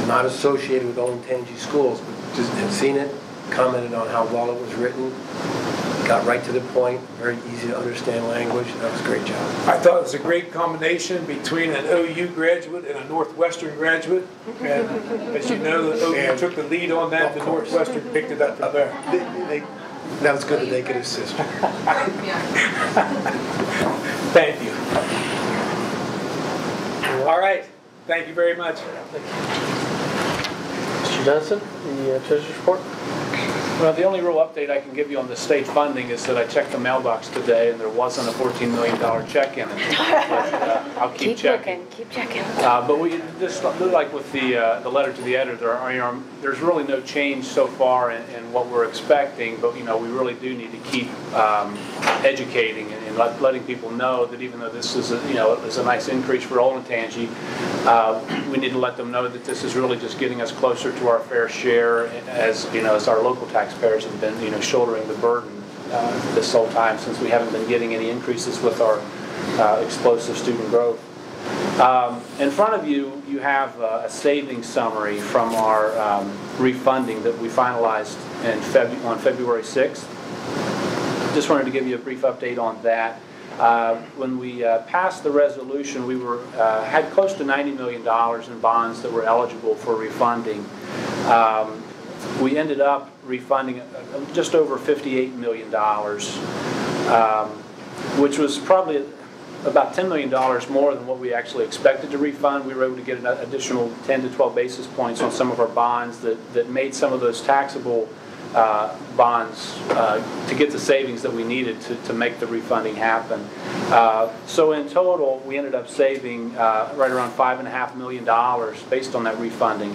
not associated with Olentangy schools, but just have seen it, commented on how well it was written, got right to the point, very easy to understand language. That was a great job. I thought it was a great combination between an OU graduate and a Northwestern graduate. And as you know, the OU took the lead on that. The Northwestern picked it up from there. That was good that they could assist. Thank you. All right. Thank you very much. Mr. Johnson, the Treasurer's report. Well, the only real update I can give you on the state funding is that I checked the mailbox today, and there wasn't a $14 million check in it. But I'll keep checking. Keep checking. But we just like with the letter to the editor, there's really no change so far in what we're expecting. But we really do need to keep educating and letting people know that even though this is a nice increase for Olentangy, we need to let them know that this is really just getting us closer to our fair share, as our local taxpayers have been shouldering the burden this whole time, since we haven't been getting any increases with our explosive student growth. In front of you, you have a savings summary from our refunding that we finalized on February 6th. Just wanted to give you a brief update on that. When we passed the resolution, we had close to $90 million in bonds that were eligible for refunding. We ended up refunding just over $58 million, which was probably about $10 million more than what we actually expected to refund. We were able to get an additional 10 to 12 basis points on some of our bonds that made some of those taxable bonds to get the savings that we needed to make the refunding happen. So in total, we ended up saving right around $5.5 million based on that refunding,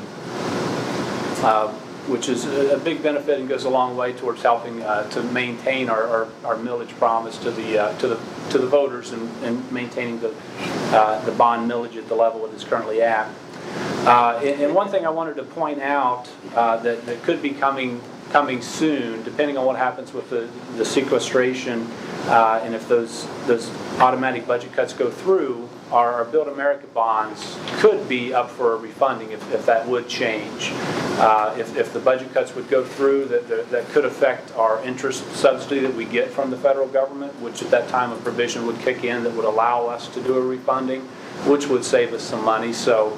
which is a big benefit and goes a long way towards helping to maintain our millage promise to the voters and maintaining the bond millage at the level it is currently at. And one thing I wanted to point out that could be coming soon, depending on what happens with the sequestration, and if those automatic budget cuts go through, our Build America bonds could be up for a refunding if that would change. If the budget cuts would go through, that could affect our interest subsidy that we get from the federal government, which at that time a provision would kick in that would allow us to do a refunding, which would save us some money. So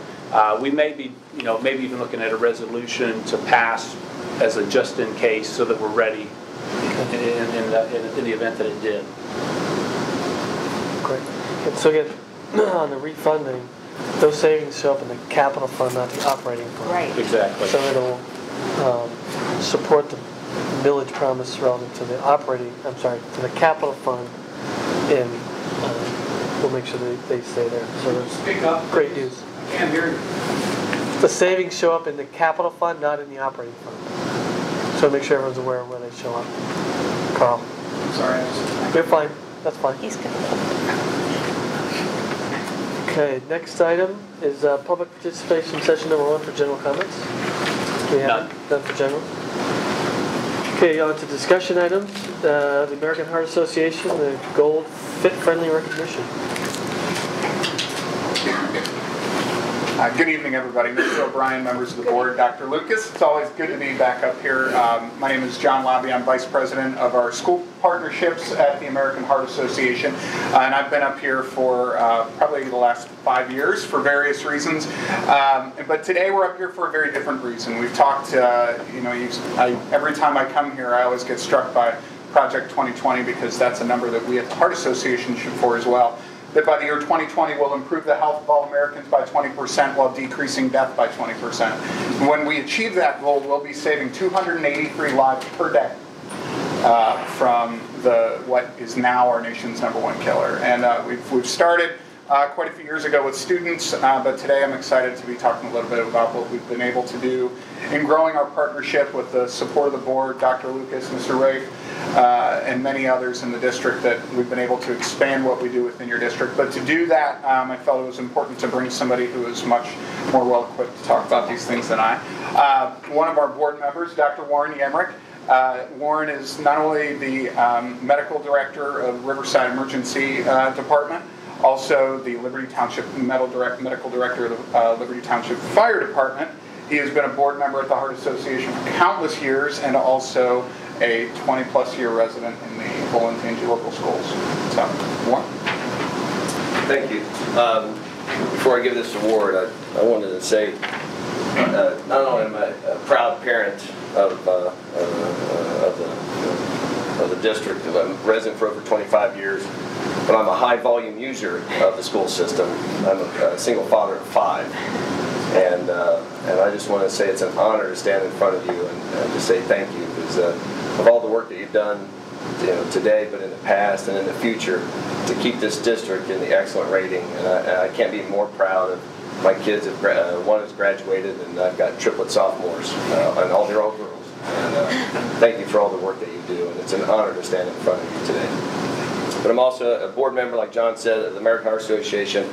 we may be, maybe even looking at a resolution to pass as a just in case, so that we're ready in the event that it did. Great. And so again, on the refunding, those savings show up in the capital fund, not the operating fund. Right. Exactly. So it'll support the millage promise relative to the to the capital fund, and we'll make sure they stay there. So that's great news. I can't hear you. The savings show up in the capital fund, not in the operating fund. So make sure everyone's aware of where they show up. Carl. Sorry. You're fine. That's fine. He's good. Okay, next item is public participation session number 1 for general comments. We have none for general. Okay, on to discussion items. The American Heart Association, the Gold Fit Friendly recognition. Good evening, everybody. Mr. O'Brien, members of the board, Dr. Lucas. It's always good to be back up here. My name is John Labby. I'm vice president of our school partnerships at the American Heart Association, and I've been up here for probably the last 5 years for various reasons. But today we're up here for a very different reason. We've talked, every time I come here, I always get struck by Project 2020 because that's a number that we at the Heart Association shoot for as well. That by the year 2020 will improve the health of all Americans by 20% while decreasing death by 20%. And when we achieve that goal, we'll be saving 283 lives per day from what is now our nation's #1 killer. And we've started quite a few years ago with students, but today I'm excited to be talking a little bit about what we've been able to do in growing our partnership with the support of the board, Dr. Lucas, Mr. Rafe, and many others in the district, that we've been able to expand what we do within your district. But to do that, I felt it was important to bring somebody who is much more well-equipped to talk about these things than I. One of our board members, Dr. Warren Yemrick. Warren is not only the medical director of Riverside Emergency Department, also the Liberty Township medical director of the Liberty Township Fire Department. He has been a board member at the Heart Association for countless years, and also a 20-plus year resident in the Olentangy local schools. So, Warren. Thank you. Before I give this award, I wanted to say, not only am I a proud parent of the district, I'm a resident for over 25 years, but I'm a high volume user of the school system. I'm a single father of 5. And I just want to say it's an honor to stand in front of you and to say thank you, because of all the work that you've done, today, but in the past and in the future, to keep this district in the excellent rating. And I can't be more proud of my kids. One has graduated, and I've got triplet sophomores, and all they're all girls. And thank you for all the work that you do, and it's an honor to stand in front of you today. But I'm also a board member, like John said, of the American Heart Association.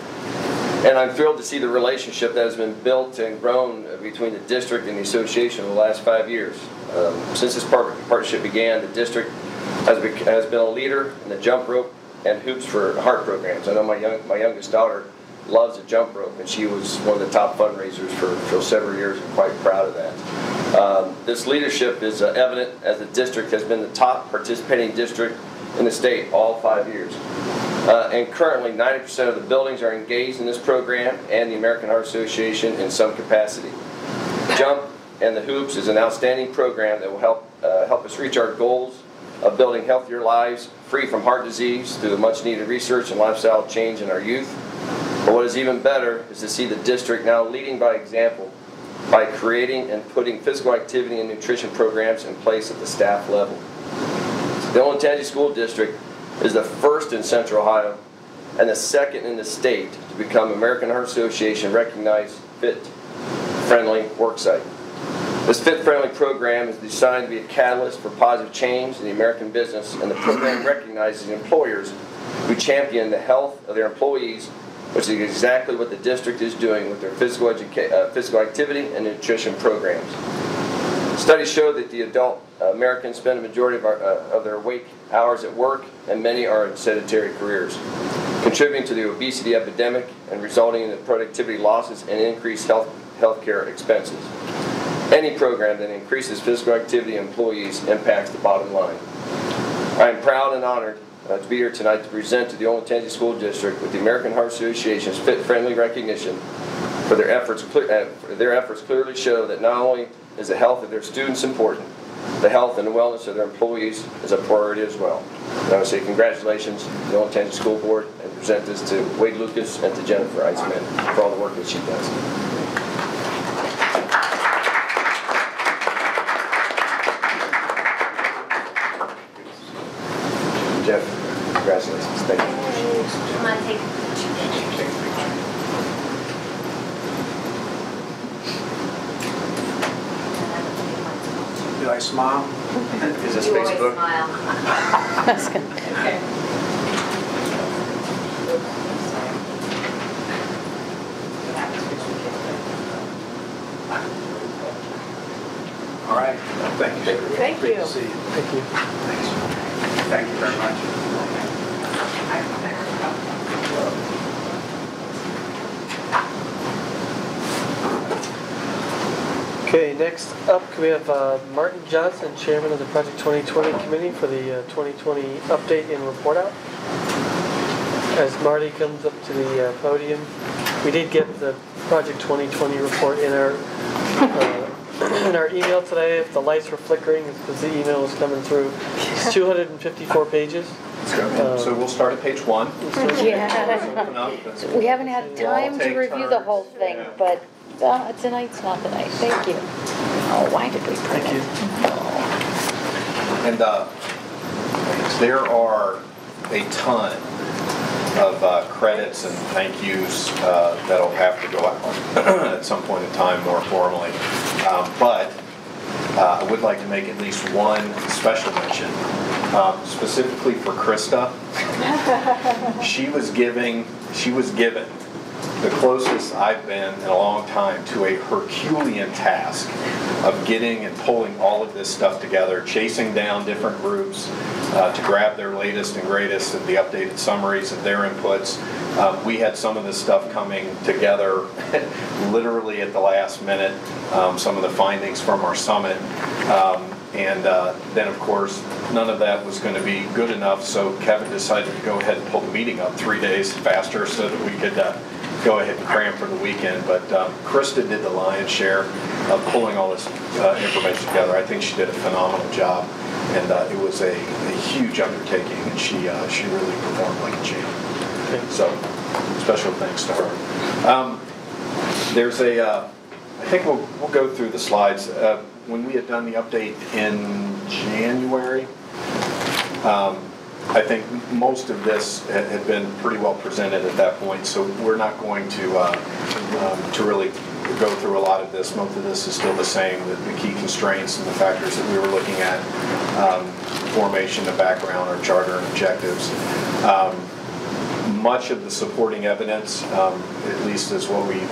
And I'm thrilled to see the relationship that has been built and grown between the district and the association over the last 5 years. Since this partnership began, the district has been a leader in the jump rope and hoops for heart programs. I know my youngest daughter loves the jump rope, and she was one of the top fundraisers for several years. I'm quite proud of that. This leadership is evident as the district has been the top participating district in the state all 5 years. And currently 90% of the buildings are engaged in this program and the American Heart Association in some capacity. Jump and the Hoops is an outstanding program that will help us reach our goals of building healthier lives free from heart disease through the much needed research and lifestyle change in our youth. But what is even better is to see the district now leading by example by creating and putting physical activity and nutrition programs in place at the staff level. The Olentangy School District is the first in Central Ohio and the second in the state to become American Heart Association recognized fit-friendly worksite. This fit-friendly program is designed to be a catalyst for positive change in the American business, and the program recognizes employers who champion the health of their employees, which is exactly what the district is doing with their physical activity and nutrition programs. Studies show that the adult Americans spend a majority of their awake hours at work, and many are in sedentary careers, contributing to the obesity epidemic and resulting in the productivity losses and increased healthcare expenses. Any program that increases physical activity in employees impacts the bottom line. I am proud and honored to be here tonight to present to the Olentangy School District with the American Heart Association's fit-friendly recognition for their efforts. Their efforts clearly show that not only is the health of their students important, the health and the wellness of their employees is a priority as well. And I want to say congratulations to the Olentangy School Board and present this to Wade Lucas and to Jennifer Eisman for all the work that she does. Jeff, congratulations. Thank you. I'm gonna take Do I smile? Is this You always Facebook? smile. Okay. All right. Thank you. Thank Great you. to see you. Thank you. Thanks. Thank you very much. Okay, next up we have Martin Johnson, Chairman of the Project 2020 Committee for the 2020 update and report out. As Marty comes up to the podium, we did get the Project 2020 report in our email today. If the lights were flickering, it's because the email was coming through. It's 254 pages. So we'll start at page 1. Yeah. We haven't had time to review the whole thing, but tonight's not the night. Thank you. Oh, why did we print it? And there are a ton of credits and thank yous that'll have to go out at some point in time more formally. But I would like to make at least one special mention, specifically for Krista. She was given the closest I've been in a long time to a Herculean task of getting and pulling all of this stuff together, chasing down different groups to grab their latest and greatest and the updated summaries of their inputs. We had some of this stuff coming together literally at the last minute, some of the findings from our summit. And then, of course, none of that was going to be good enough, so Kevin decided to go ahead and pull the meeting up 3 days faster so that we could go ahead and cram for the weekend. But Krista did the lion's share of pulling all this information together. I think she did a phenomenal job, and it was a huge undertaking, and she really performed like a champ. Okay. So, special thanks to her. There's I think we'll go through the slides. When we had done the update in January, I think most of this had been pretty well presented at that point, so we're not going to really go through a lot of this. Most of this is still the same, the key constraints and the factors that we were looking at, formation, the background, our charter and objectives. Much of the supporting evidence, at least as what we've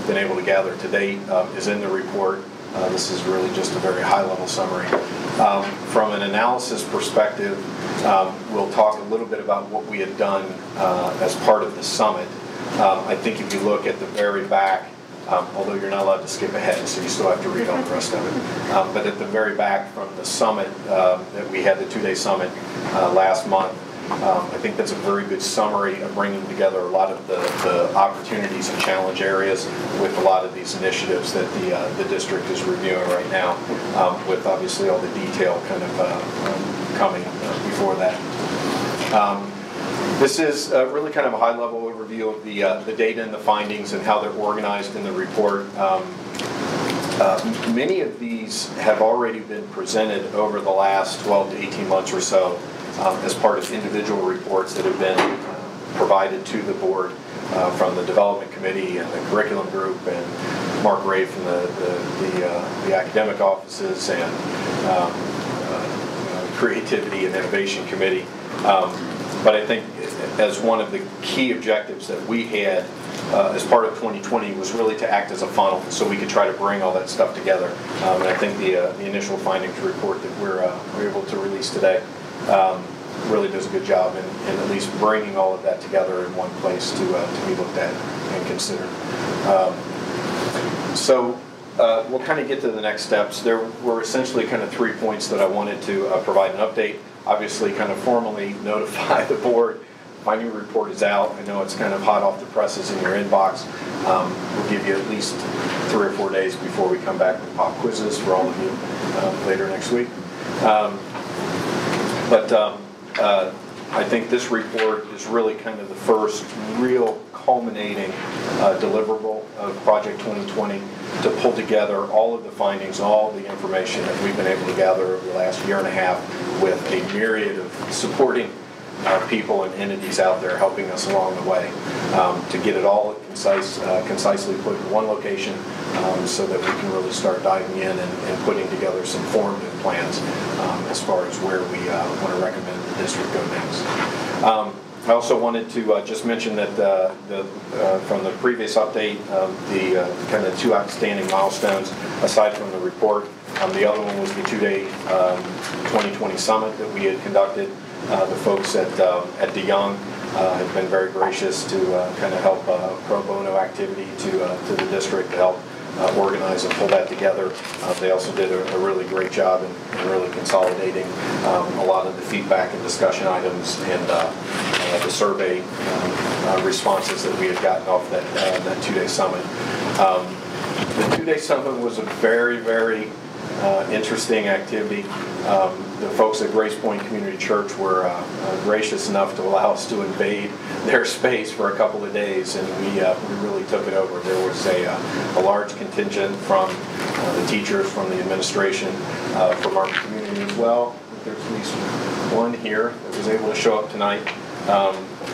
been able to gather to date, is in the report. This is really just a very high-level summary. From an analysis perspective, we'll talk a little bit about what we had done as part of the summit. I think if you look at the very back, although you're not allowed to skip ahead, so you still have to read all the rest of it. But at the very back from the summit that we had, the 2-day summit last month, I think that's a very good summary of bringing together a lot of the opportunities and challenge areas with a lot of these initiatives that the district is reviewing right now, with obviously all the detail kind of coming before that. This is really kind of a high-level overview of the data and the findings and how they're organized in the report. Many of these have already been presented over the last 12 to 18 months or so as part of individual reports that have been provided to the board from the development committee and the curriculum group and Mark Ray from the academic offices and creativity and innovation committee. But I think as one of the key objectives that we had as part of 2020 was really to act as a funnel so we could try to bring all that stuff together. And I think the initial findings report that we're able to release today really does a good job in at least bringing all of that together in one place to be looked at and considered. So we'll kind of get to the next steps. There were essentially kind of 3 points that I wanted to provide an update. Obviously kind of formally notify the board. My new report is out. I know it's kind of hot off the presses in your inbox. We'll give you at least 3 or 4 days before we come back with pop quizzes for all of you later next week. I think this report is really kind of the first real culminating deliverable of Project 2020 to pull together all of the findings, all the information that we've been able to gather over the last year and a half with a myriad of supporting people and entities out there helping us along the way to get it all concisely put in one location so that we can really start diving in and putting together some formative plans as far as where we want to recommend the district go next. I also wanted to just mention that from the previous update, the kind of 2 outstanding milestones, aside from the report, the other one was the 2-day 2020 summit that we had conducted. The folks at DeYoung have been very gracious to kind of help pro bono activity to the district to help organize and pull that together. They also did a really great job in really consolidating a lot of the feedback and discussion items and the survey responses that we had gotten off that 2-day summit. The 2-day summit was a very, very interesting activity. The folks at Grace Point Community Church were gracious enough to allow us to invade their space for a couple of days, and we really took it over. There was a large contingent from the teachers, from the administration, from our community as well. There's at least one here that was able to show up tonight,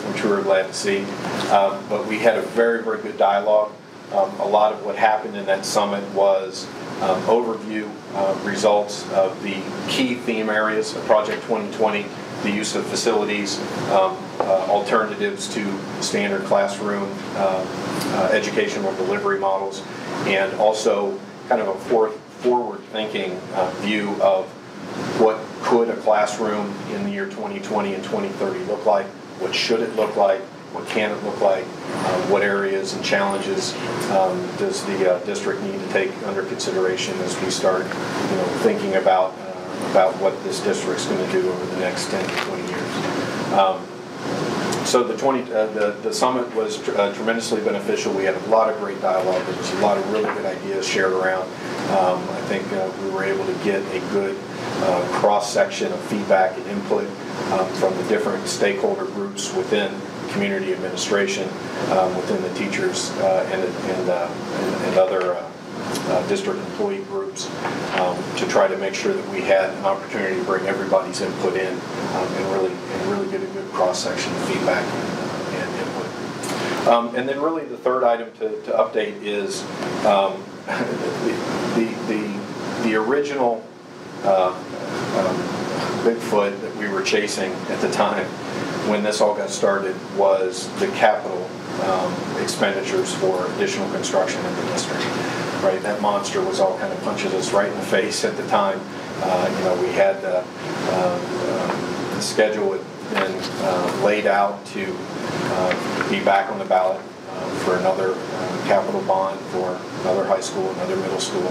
which we were glad to see. But we had a very, very good dialogue. A lot of what happened in that summit was overview results of the key theme areas of Project 2020, the use of facilities, alternatives to standard classroom educational delivery models, and also kind of a forward-thinking view of what could a classroom in the year 2020 and 2030 look like, what should it look like, what can it look like, what areas and challenges does the district need to take under consideration as we start thinking about what this district's going to do over the next 10 to 20 years. So the summit was tremendously beneficial. We had a lot of great dialogue. There was a lot of really good ideas shared around. I think we were able to get a good cross-section of feedback and input from the different stakeholder groups within community administration, within the teachers and other district employee groups to try to make sure that we had an opportunity to bring everybody's input in and really get a good cross-section of feedback and input. And then really the third item to update is the original Bigfoot that we were chasing at the time when this all got started was the capital expenditures for additional construction in the district. Right, that monster was all kind of punching us right in the face at the time, We had the schedule had been laid out to be back on the ballot for another capital bond for another high school, another middle school.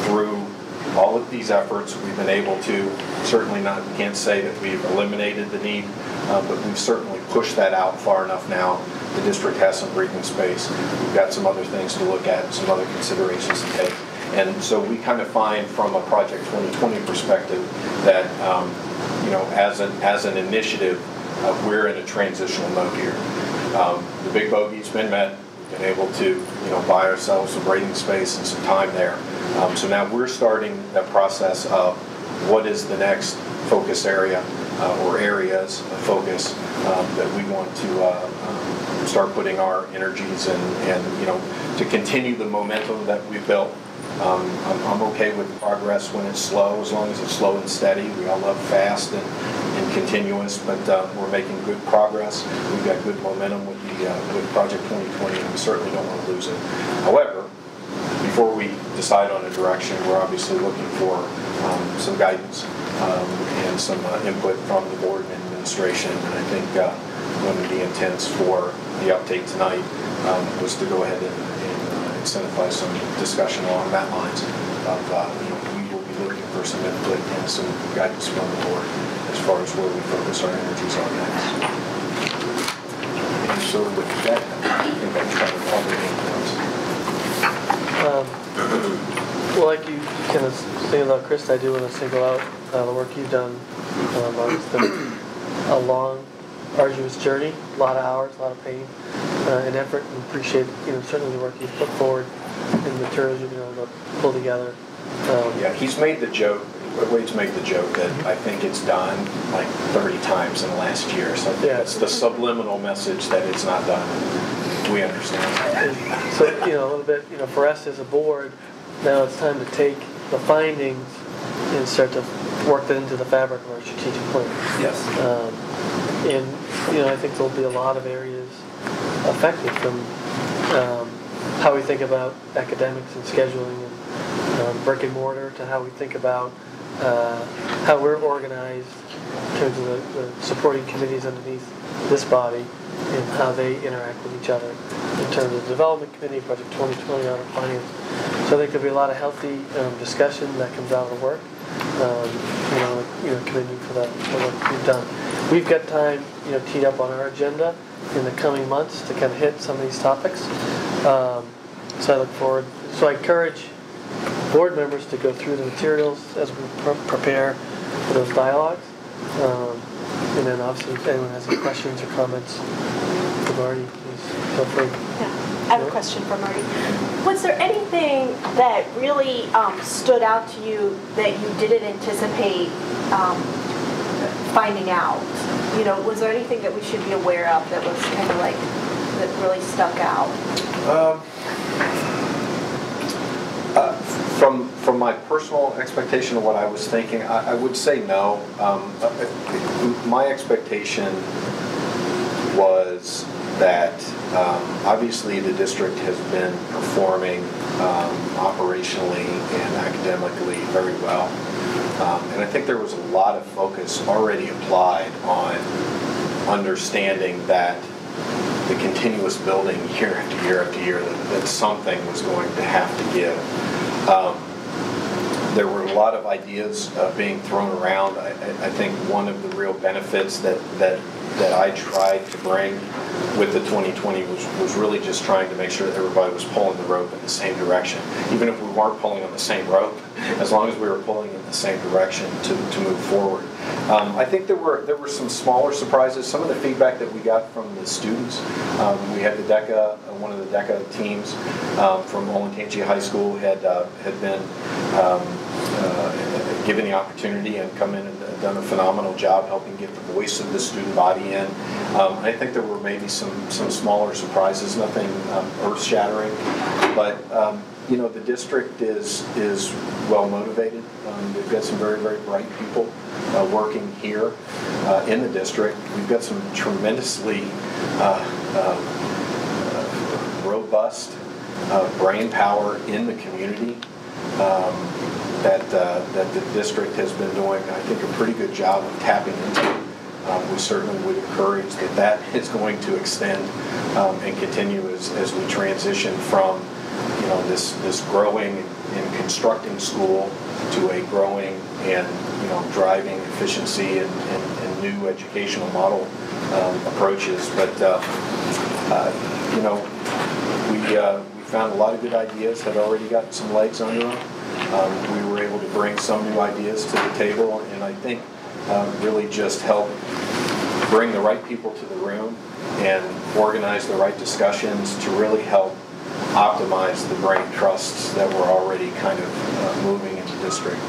Through all of these efforts, we've been able to, certainly not, we can't say that we've eliminated the need, but we've certainly pushed that out far enough now. The district has some breathing space. We've got some other things to look at, some other considerations to take. And so we kind of find from a Project 2020 perspective that, as an initiative, we're in a transitional mode here. The big bogey's been met. We've been able to, buy ourselves some breathing space and some time there. So now we're starting the process of what is the next focus area or areas of focus that we want to start putting our energies and to continue the momentum that we've built. I'm okay with progress when it's slow, as long as it's slow and steady. We all love fast and continuous, but we're making good progress. We've got good momentum with Project 2020, and we certainly don't want to lose it. However, before we decide on a direction, we're obviously looking for some guidance and some input from the board and administration. And I think one of the intents for the update tonight was to go ahead and incentivize some discussion along that lines of, we will be looking for some input and some guidance from the board as far as where we focus our energies on next. And so with that, I think I'm trying to cover anything else. Well, like you kind of singled out, Chris, I do want to single out the work you've done. It's been a long, arduous journey, a lot of hours, a lot of pain and effort, and appreciate certainly the work you've put forward and the materials you've been able to pull together. He's made the joke. Wade's made the joke that I think it's done like 30 times in the last year. So I think that's the subliminal message that it's not done. We understand. So a little bit, for us as a board, now it's time to take the findings and start to work that into the fabric of our strategic plan. Yes. And I think there'll be a lot of areas affected from how we think about academics and scheduling and brick and mortar to how we think about how we're organized in terms of the supporting committees underneath this body and how they interact with each other in terms of the development committee, Project 2020, audit finance. So I think there'll be a lot of healthy discussion that comes out of the work. Commend you for the work you've done. We've got time, teed up on our agenda in the coming months to kind of hit some of these topics. So I look forward. So I encourage board members to go through the materials as we prepare for those dialogues. And then obviously if anyone has any questions or comments for Marty, please feel free. Yeah, I have a question for Marty. Was there anything that really stood out to you that you didn't anticipate finding out? Was there anything that we should be aware of that was kind of like, that really stuck out? From my personal expectation of what I was thinking, I would say no. My expectation was that obviously the district has been performing operationally and academically very well. And I think there was a lot of focus already applied on understanding that the continuous building year after year after year, that something was going to have to give. There were a lot of ideas being thrown around. I think one of the real benefits that I tried to bring with the 2020 was really just trying to make sure that everybody was pulling the rope in the same direction. Even if we weren't pulling on the same rope, as long as we were pulling in the same direction to move forward. I think there were some smaller surprises. Some of the feedback that we got from the students, we had the DECA, one of the DECA teams from Olentangy High School had been given the opportunity and come in and done a phenomenal job helping get the voice of the student body in. I think there were maybe some smaller surprises, nothing earth-shattering, but the district is well motivated. We've got some very, very bright people working here in the district. We've got some tremendously robust brain power in the community. that the district has been doing, I think, a pretty good job of tapping into. We certainly would encourage that is going to extend and continue as we transition from, this growing and constructing school to a growing and, driving efficiency and new educational model approaches. But, we found a lot of good ideas, had already gotten some legs under them. We were able to bring some new ideas to the table, and I think really just help bring the right people to the room and organize the right discussions to really help optimize the brain trusts that were already kind of moving in the district.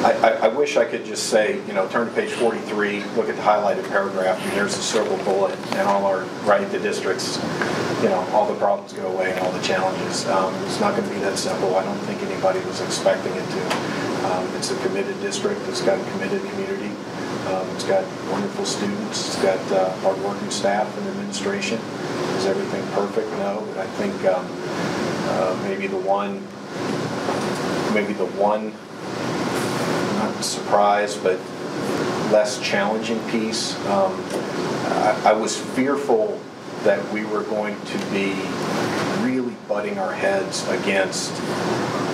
I wish I could just say, turn to page 43, look at the highlighted paragraph, and there's a silver bullet, and the districts, all the problems go away and all the challenges. It's not going to be that simple. I don't think anybody was expecting it to. It's a committed district. It's got a committed community. It's got wonderful students. It's got hardworking staff and administration. Is everything perfect? No, but I think maybe the one, not surprise, but less challenging piece. I was fearful that we were going to be really butting our heads against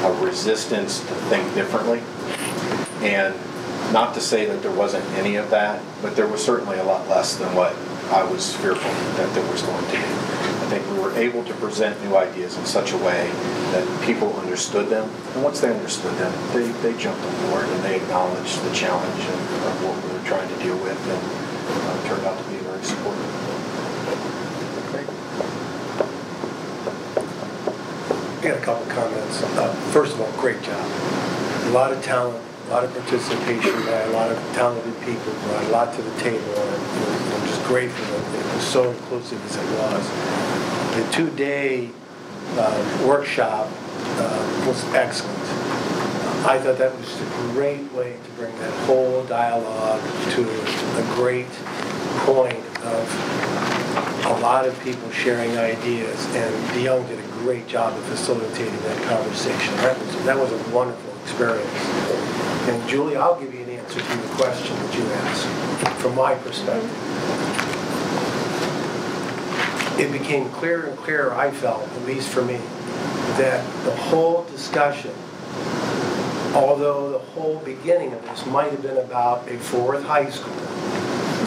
a resistance to think differently. And not to say that there wasn't any of that, but there was certainly a lot less than what I was fearful that there was going to be. I think we were able to present new ideas in such a way that people understood them. And once they understood them, they jumped on board and they acknowledged the challenge of what we were trying to deal with, and turned out to be very supportive. I got a couple comments. First of all, great job. A lot of talent, a lot of participation by a lot of talented people, brought a lot to the table, and I'm just grateful that it was so inclusive as it was. The 2-day workshop was excellent. I thought that was a great way to bring that whole dialogue to a great point of a lot of people sharing ideas, and DeYoung did a great job of facilitating that conversation. That was a wonderful experience. And Julie, I'll give you an answer to the question that you asked from my perspective. It became clearer and clearer, I felt, at least for me, that the whole discussion, although the whole beginning of this might have been about a Fort Worth high school,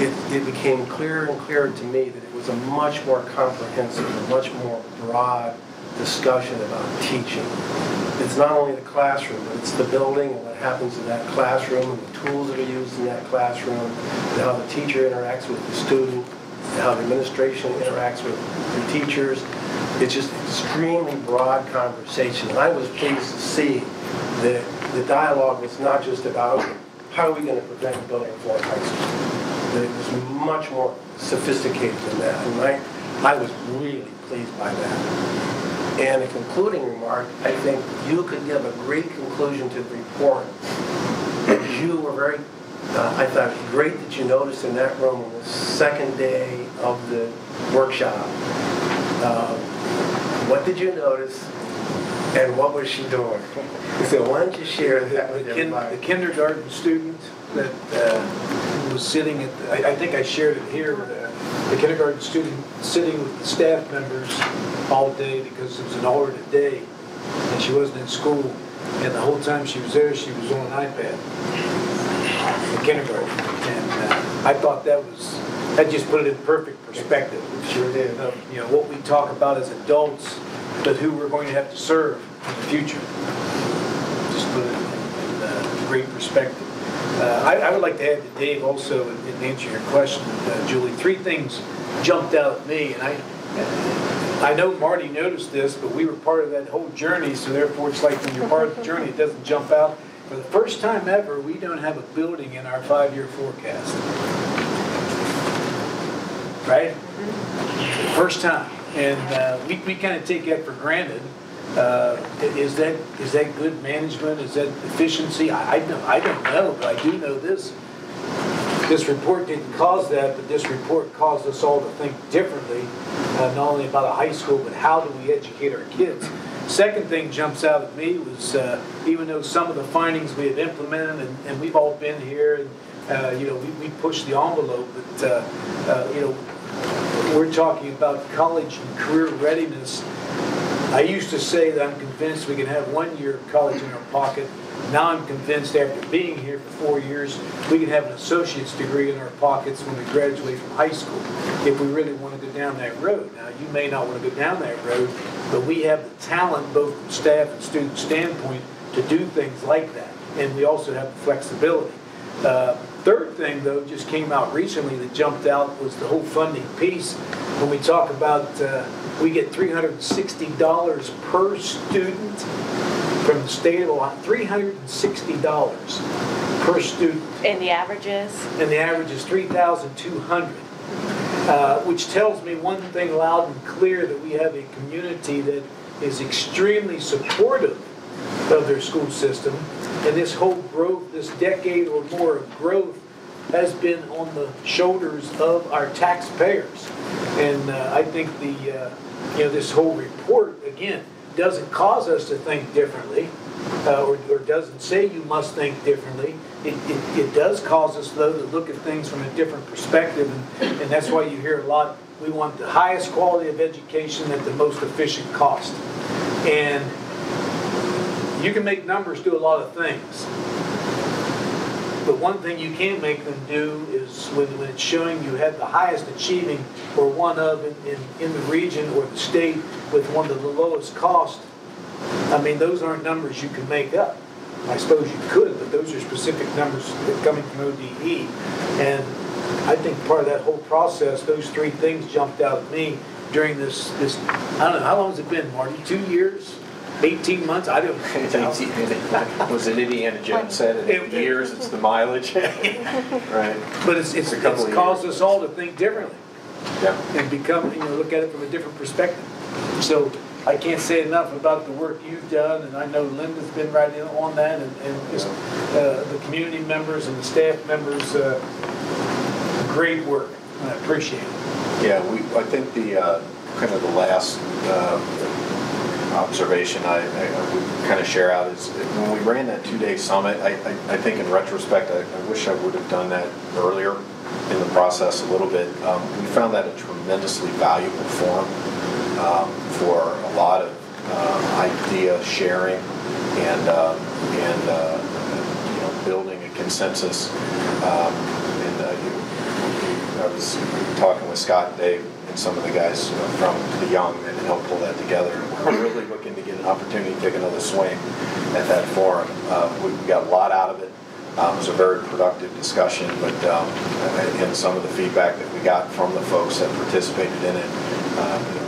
it became clearer and clearer to me that it was a much more comprehensive, a much more broad discussion about teaching. It's not only the classroom, but it's the building and what happens in that classroom and the tools that are used in that classroom, and how the teacher interacts with the student, and how the administration interacts with the teachers. It's just an extremely broad conversation. And I was pleased to see that the dialogue was not just about how are we going to prevent building a Fort Worth high school. It was much more sophisticated than that. And I was really pleased by that. And a concluding remark, I think you could give a great conclusion to the report. You were very, I thought it was great that you noticed in that room on the second day of the workshop. What did you notice, and what was she doing? So why don't you share that with everybody? The kindergarten student that was sitting at, I think I shared it here, the kindergarten student sitting with the staff members all day because it was an alternate day and she wasn't in school, and the whole time she was there she was on an iPad in kindergarten, and I thought that just put it in perfect perspective. It sure did. What we talk about as adults, but who we're going to have to serve in the future. Just put it in great perspective. I would like to add to Dave also, and answer your question, Julie. 3 things jumped out at me, and I know Marty noticed this, but we were part of that whole journey, so therefore it's like when you're part of the journey, it doesn't jump out. For the first time ever, we don't have a building in our 5-year forecast. Right? First time. And we kind of take that for granted. Is that good management? Is that efficiency? I don't know, but I do know this. This report didn't cause that, but this report caused us all to think differently, not only about a high school, but how do we educate our kids? Second thing jumps out at me was even though some of the findings we have implemented, and we've all been here, and we pushed the envelope, but we're talking about college and career readiness. I used to say that I'm convinced we can have 1 year of college in our pocket. Now I'm convinced after being here for 4 years, we can have an associate's degree in our pockets when we graduate from high school, if we really want to go down that road. Now, you may not want to go down that road, but we have the talent, both from staff and student standpoint, to do things like that. And we also have the flexibility. Third thing, though, just came out recently that jumped out was the whole funding piece. When we talk about, we get $360 per student from the state of Ohio, $360 per student. And the average is? And the average is $3,200, which tells me one thing loud and clear, that we have a community that is extremely supportive of their school system. And this whole growth, this decade or more of growth, has been on the shoulders of our taxpayers. And I think this whole report, again, doesn't cause us to think differently, or doesn't say you must think differently. It does cause us, though, to look at things from a different perspective, and that's why you hear a lot, we want the highest quality of education at the most efficient cost. And you can make numbers do a lot of things. But one thing you can't make them do is when it's showing you have the highest achieving or one of in the region or the state with one of the lowest cost. I mean, those aren't numbers you can make up. I suppose you could, but those are specific numbers coming from ODE. And I think part of that whole process, those three things jumped out at me during this I don't know, how long has it been, Marty? 2 years? 18 months? I don't know. Was it Indiana Jones said in years, it's the mileage? Right. But it's caused us all to think differently. Yeah. And look at it from a different perspective. So I can't say enough about the work you've done, and I know Linda's been right in on that, and just the community members and the staff members, great work, and I appreciate it. Yeah, I think the kind of the last observation I would kind of share out is when we ran that 2-day summit, I think in retrospect, I wish I would have done that earlier in the process a little bit. We found that a tremendously valuable forum for a lot of idea sharing and building a consensus. I was talking with Scott and Dave and some of the guys from the Young that helped pull that together. We're really looking to get an opportunity to take another swing at that forum. We got a lot out of it. It was a very productive discussion, but and some of the feedback that we got from the folks that participated in it,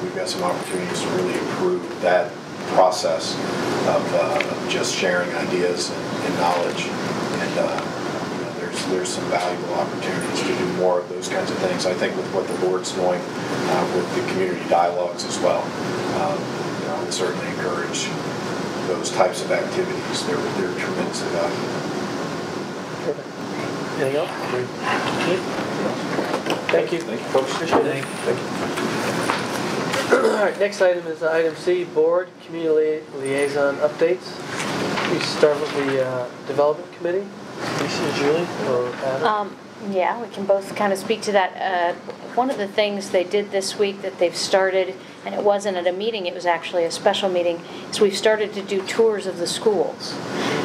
we've got some opportunities to really improve that process of just sharing ideas and knowledge. And there's some valuable opportunities to do more of those kinds of things. I think with what the board's doing with the community dialogues as well, I would certainly encourage those types of activities. They're tremendously valuable. Perfect. Anything else? Thank you. Thank you, folks. Appreciate it. Thank you. All right, next item is item C, Board Community Liaison Updates. We start with the Development Committee. Lisa, Julie, or Adam? Yeah, we can both kind of speak to that. One of the things they did this week that they've started, and it wasn't at a meeting, it was actually a special meeting, is we've started to do tours of the schools.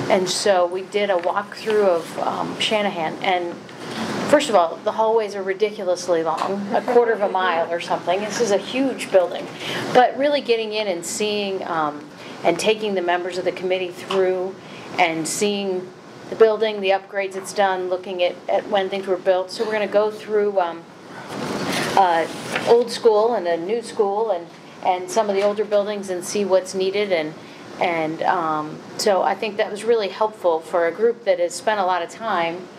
And so we did a walkthrough of Shanahan, and first of all, the hallways are ridiculously long, 1/4 mile or something. This is a huge building. But really getting in and seeing and taking the members of the committee through and seeing the building, the upgrades it's done, looking at when things were built. So we're going to go through old school and a new school and some of the older buildings and see what's needed. And so I think that was really helpful for a group that has spent a lot of time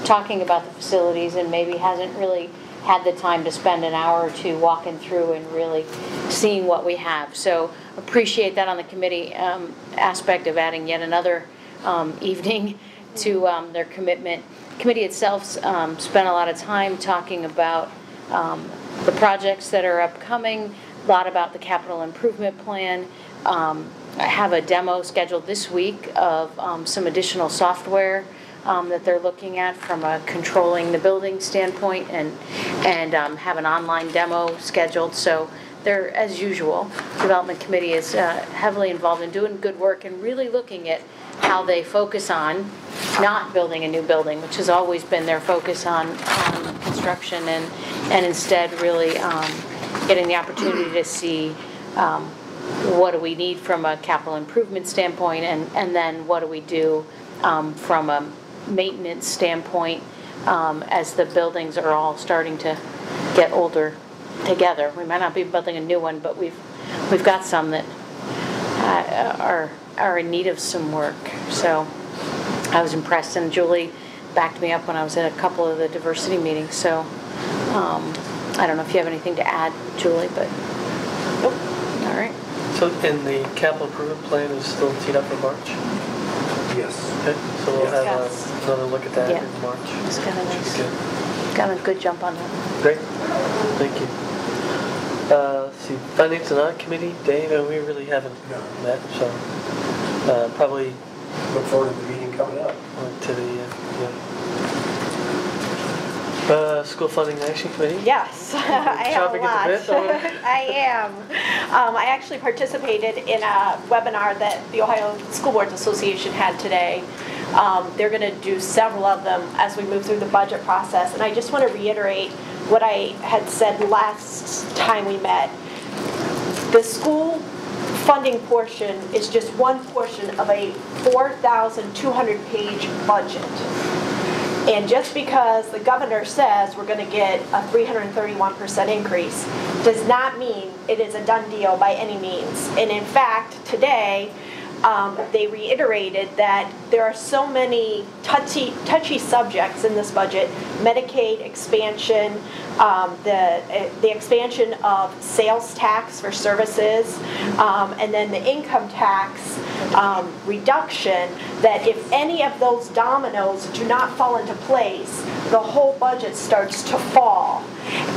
talking about the facilities and maybe hasn't really had the time to spend an hour or two walking through and really seeing what we have. So appreciate that on the committee aspect of adding yet another evening to their commitment. The committee itself spent a lot of time talking about the projects that are upcoming, a lot about the capital improvement plan, have a demo scheduled this week of some additional software that they're looking at from a controlling the building standpoint, and have an online demo scheduled. So they're, as usual, Development Committee is heavily involved in doing good work and really looking at how they focus on not building a new building, which has always been their focus on construction, and instead really getting the opportunity to see what do we need from a capital improvement standpoint, and then what do we do from a maintenance standpoint as the buildings are all starting to get older together. We might not be building a new one, but we've got some that are in need of some work. So I was impressed, and Julie backed me up when I was at a couple of the diversity meetings. So I don't know if you have anything to add, Julie, but nope. All right. So, and the capital improvement plan is still teed up for March? Yes. Okay, so we'll have another look at that in March. It's got a good jump on that. Great, thank you. Let's see, Finance and Audit Committee, Dave, and we really haven't met, so probably look forward to the meeting coming up. To the School Funding Action Committee? Yes, I have a lot. I am. I actually participated in a webinar that the Ohio School Boards Association had today. They're going to do several of them as we move through the budget process. And I just want to reiterate what I had said last time we met. The school funding portion is just one portion of a 4,200-page budget. And just because the governor says we're going to get a 331% increase does not mean it is a done deal by any means. And in fact, today, they reiterated that there are so many touchy subjects in this budget: Medicaid expansion, the expansion of sales tax for services, and then the income tax reduction, that if any of those dominoes do not fall into place, the whole budget starts to fall.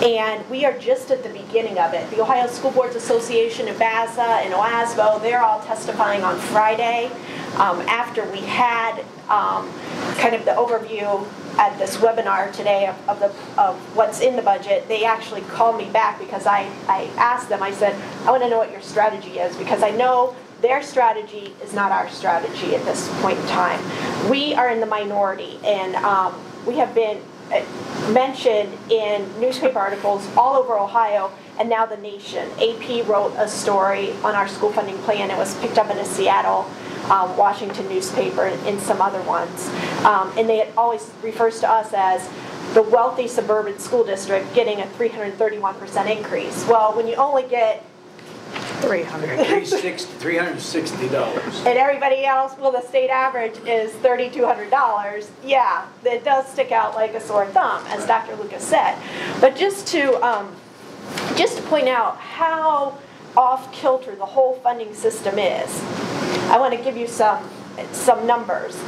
And we are just at the beginning of it. The Ohio School Boards Association, and BASA, and OASBO, they're all testifying on Friday. After we had kind of the overview at this webinar today of what's in the budget, they actually called me back because I asked them, I said, I want to know what your strategy is, because I know their strategy is not our strategy at this point in time. We are in the minority, and we have been mentioned in newspaper articles all over Ohio and now the nation. AP wrote a story on our school funding plan. It was picked up in a Seattle, Washington newspaper, and some other ones. And it always refers to us as the wealthy suburban school district getting a 331% increase. Well, when you only get $360. and everybody else, well, the state average is $3,200. Yeah, it does stick out like a sore thumb, as Dr. Lucas said. But just to point out how off kilter the whole funding system is, I want to give you some numbers.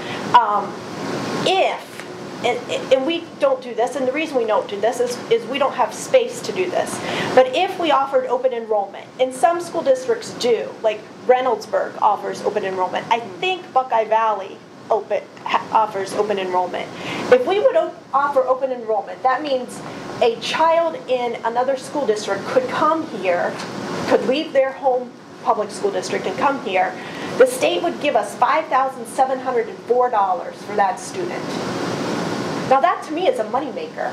And we don't do this, and the reason we don't do this is we don't have space to do this. But if we offered open enrollment, and some school districts do, like Reynoldsburg offers open enrollment. I think Buckeye Valley offers open enrollment. If we would offer open enrollment, that means a child in another school district could come here, could leave their home public school district and come here. The state would give us $5,704 for that student. Now that to me is a moneymaker.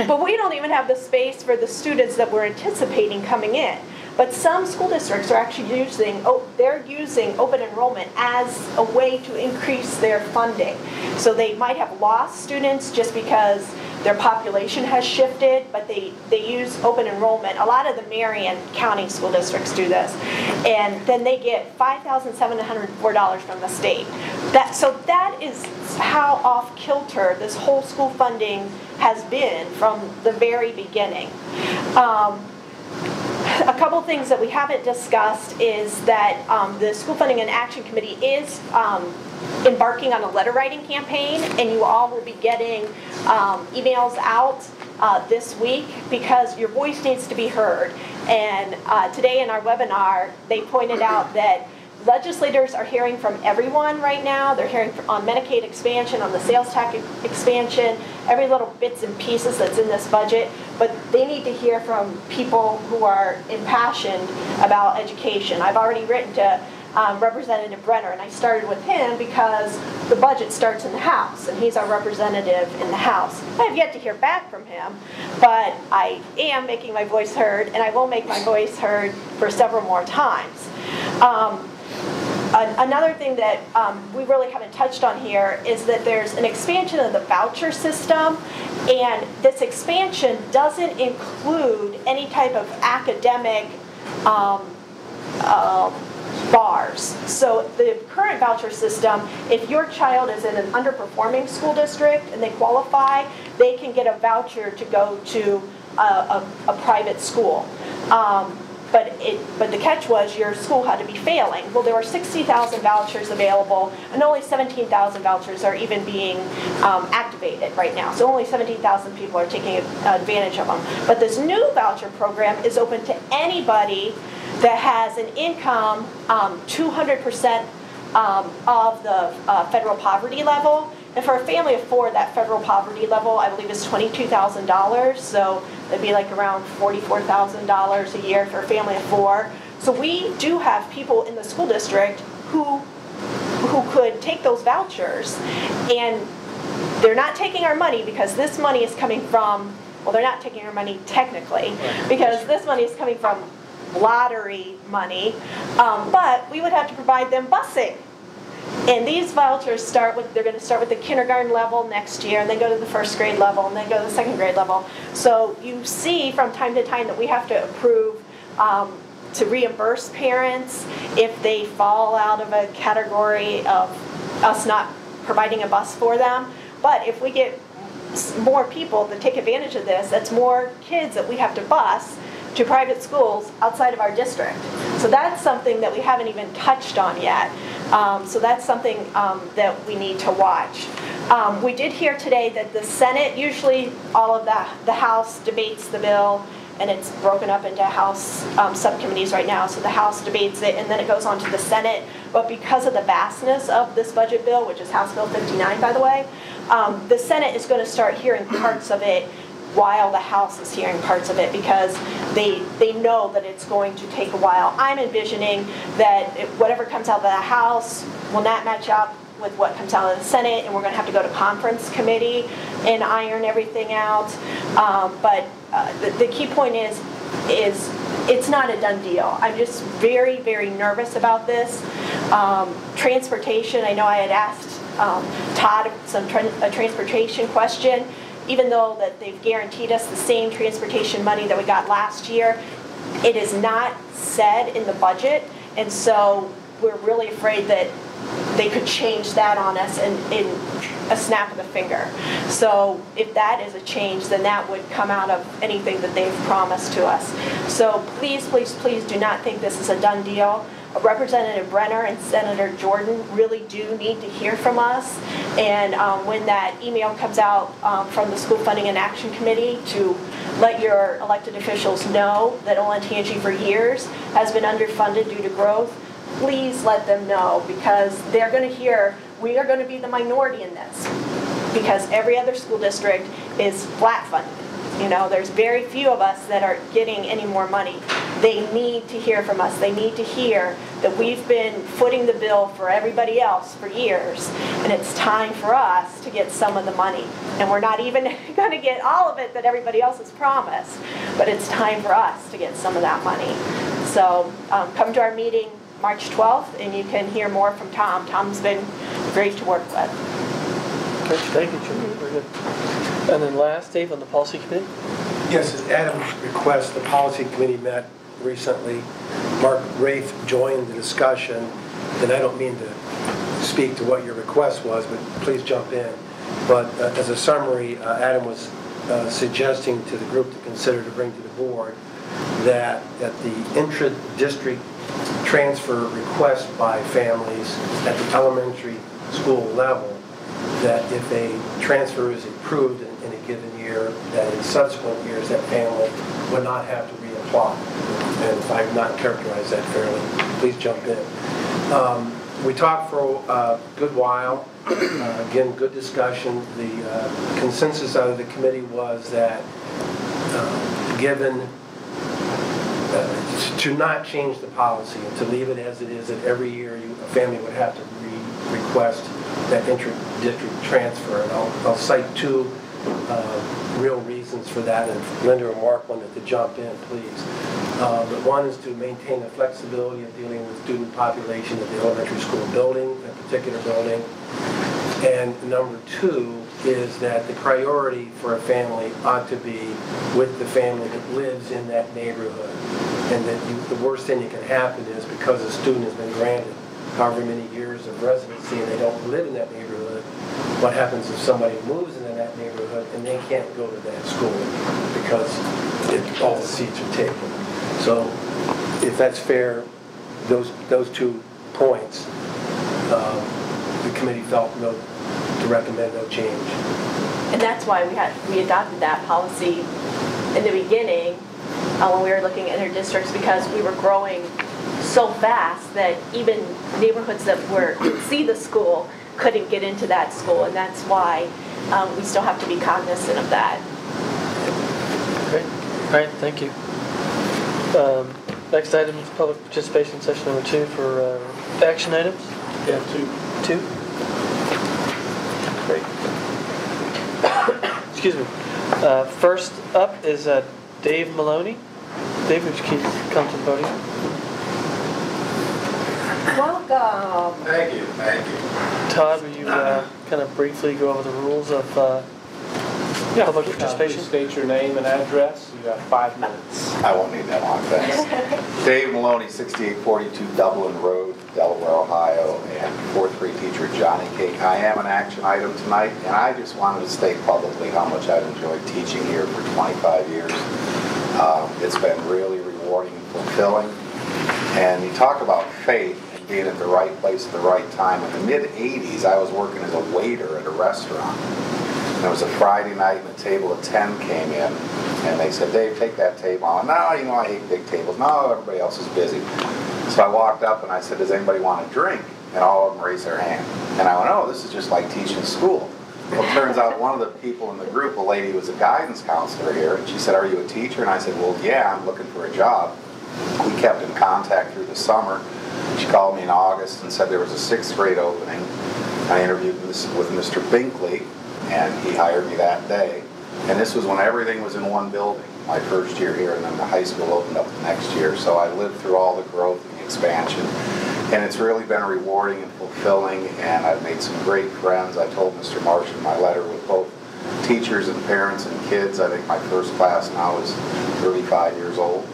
But we don't even have the space for the students that we're anticipating coming in. But some school districts are actually using open enrollment as a way to increase their funding. So they might have lost students just because their population has shifted, but they use open enrollment. A lot of the Marion County school districts do this. And then they get $5,704 from the state. So that is how off kilter this whole school funding has been from the very beginning. A couple things that we haven't discussed is that the School Funding and Action Committee is embarking on a letter writing campaign, and you all will be getting emails out this week because your voice needs to be heard. And today in our webinar, they pointed out that legislators are hearing from everyone right now. They're hearing on Medicaid expansion, on the sales tax expansion, every little bits and pieces that's in this budget. But they need to hear from people who are impassioned about education. I've already written to Representative Brenner, and I started with him because the budget starts in the House, and he's our representative in the House. I have yet to hear back from him, but I am making my voice heard, and I will make my voice heard for several more times. Another thing that we really haven't touched on here is that there's an expansion of the voucher system, and this expansion doesn't include any type of academic bars. So the current voucher system, if your child is in an underperforming school district and they qualify, they can get a voucher to go to a private school. But the catch was your school had to be failing. Well, there were 60,000 vouchers available, and only 17,000 vouchers are even being activated right now. So only 17,000 people are taking advantage of them. But this new voucher program is open to anybody that has an income 200% of the federal poverty level. And for a family of four, that federal poverty level, I believe, is $22,000. So it'd be like around $44,000 a year for a family of four. So we do have people in the school district who could take those vouchers, and they're not taking our money because this money is coming from, well, they're not taking our money technically, because this money is coming from lottery money, but we would have to provide them busing. And these vouchers start with, they're going to start with the kindergarten level next year, and then go to the first grade level, and then go to the second grade level. So you see from time to time that we have to approve to reimburse parents if they fall out of a category of us not providing a bus for them. But if we get more people that take advantage of this, that's more kids that we have to bus to private schools outside of our district. So that's something that we haven't even touched on yet. So that's something that we need to watch. We did hear today that the Senate, usually all of the House debates the bill, and it's broken up into House subcommittees right now. So the House debates it, and then it goes on to the Senate. But because of the vastness of this budget bill, which is House Bill 59, by the way, the Senate is going to start hearing parts of it while the House is hearing parts of it, because they know that it's going to take a while. I'm envisioning that whatever comes out of the House will not match up with what comes out of the Senate, and we're going to have to go to conference committee and iron everything out. But the key point is it's not a done deal. I'm just very, very nervous about this. Transportation, I know I had asked Todd a transportation question. Even though that they've guaranteed us the same transportation money that we got last year, it is not said in the budget, and so we're really afraid that they could change that on us in a snap of the finger. So if that is a change, then that would come out of anything that they've promised to us. So please, please, please do not think this is a done deal. Representative Brenner and Senator Jordan really do need to hear from us, and when that email comes out from the School Funding and Action Committee to let your elected officials know that Olentangy for years has been underfunded due to growth, please let them know, because they're going to hear we are going to be the minority in this, because every other school district is flat funded. You know, there's very few of us that are getting any more money. They need to hear from us. They need to hear that we've been footing the bill for everybody else for years, and it's time for us to get some of the money. And we're not even going to get all of it that everybody else has promised, but it's time for us to get some of that money. So come to our meeting March 12th, and you can hear more from Tom. Tom's been great to work with. Okay, thank you, Julie. Very good. And then last, Dave, on the policy committee? Yes, at Adam's request, the policy committee met recently. Mark Rafe joined the discussion, and I don't mean to speak to what your request was, but please jump in. But as a summary, Adam was suggesting to the group to consider to bring to the board that at the intra-district transfer request by families at the elementary school level, that if a transfer is approved in a given year, that in subsequent years that family would not have to reapply. And if I've not characterized that fairly, please jump in. We talked for a good while. Again, good discussion. The consensus out of the committee was that given to not change the policy and to leave it as it is, that every year a family would have to request that intra-district transfer. And I'll cite two real reasons for that, and Linda or Mark wanted to jump in, please. But one is to maintain the flexibility of dealing with student population of the elementary school building, a particular building. And number two is that the priority for a family ought to be with the family that lives in that neighborhood. And that the worst thing that can happen is, because a student has been granted however many years of residency and they don't live in that neighborhood, what happens if somebody moves into that neighborhood and they can't go to that school because all the seats are taken. So if that's fair, those 2 points, the committee felt to recommend no change. And that's why we adopted that policy in the beginning when we were looking at inter-districts, because we were growing so fast that even neighborhoods that could see the school couldn't get into that school, and that's why we still have to be cognizant of that. Great. All right, thank you. Next item is public participation session number 2 for action items. Yeah, 2. Great. Excuse me. First up is Dave Maloney. Dave, would you please come to the podium? Welcome. Thank you, thank you. Todd, will you kind of briefly go over the rules of public participation? Please state your name and address. You have 5 minutes. I won't need that long, thanks. Dave Maloney, 6842 Dublin Road, Delaware, Ohio, and 4th grade teacher Johnny Cake. I am an action item tonight, and I just wanted to state publicly how much I've enjoyed teaching here for 25 years. It's been really rewarding and fulfilling. And you talk about faith and being at the right place at the right time. In the mid-'80s, I was working as a waiter at a restaurant. And it was a Friday night, and a table of 10 came in, and they said, "Dave, take that table." I went, "No, I hate big tables." "No, everybody else is busy." So I walked up and I said, "Does anybody want a drink?" And all of them raised their hand. And I went, "Oh, this is just like teaching school." Well, it turns out one of the people in the group, a lady who was a guidance counselor here, and she said, "Are you a teacher?" And I said, "Well, yeah, I'm looking for a job." We kept in contact through the summer. She called me in August and said there was a 6th grade opening. I interviewed with Mr. Binkley, and he hired me that day. And this was when everything was in one building, my first year here, and then the high school opened up the next year. So I lived through all the growth and the expansion. And it's really been rewarding and fulfilling, and I've made some great friends. I told Mr. Marsh in my letter, with both teachers and parents and kids. I think my first class now is 35 years old.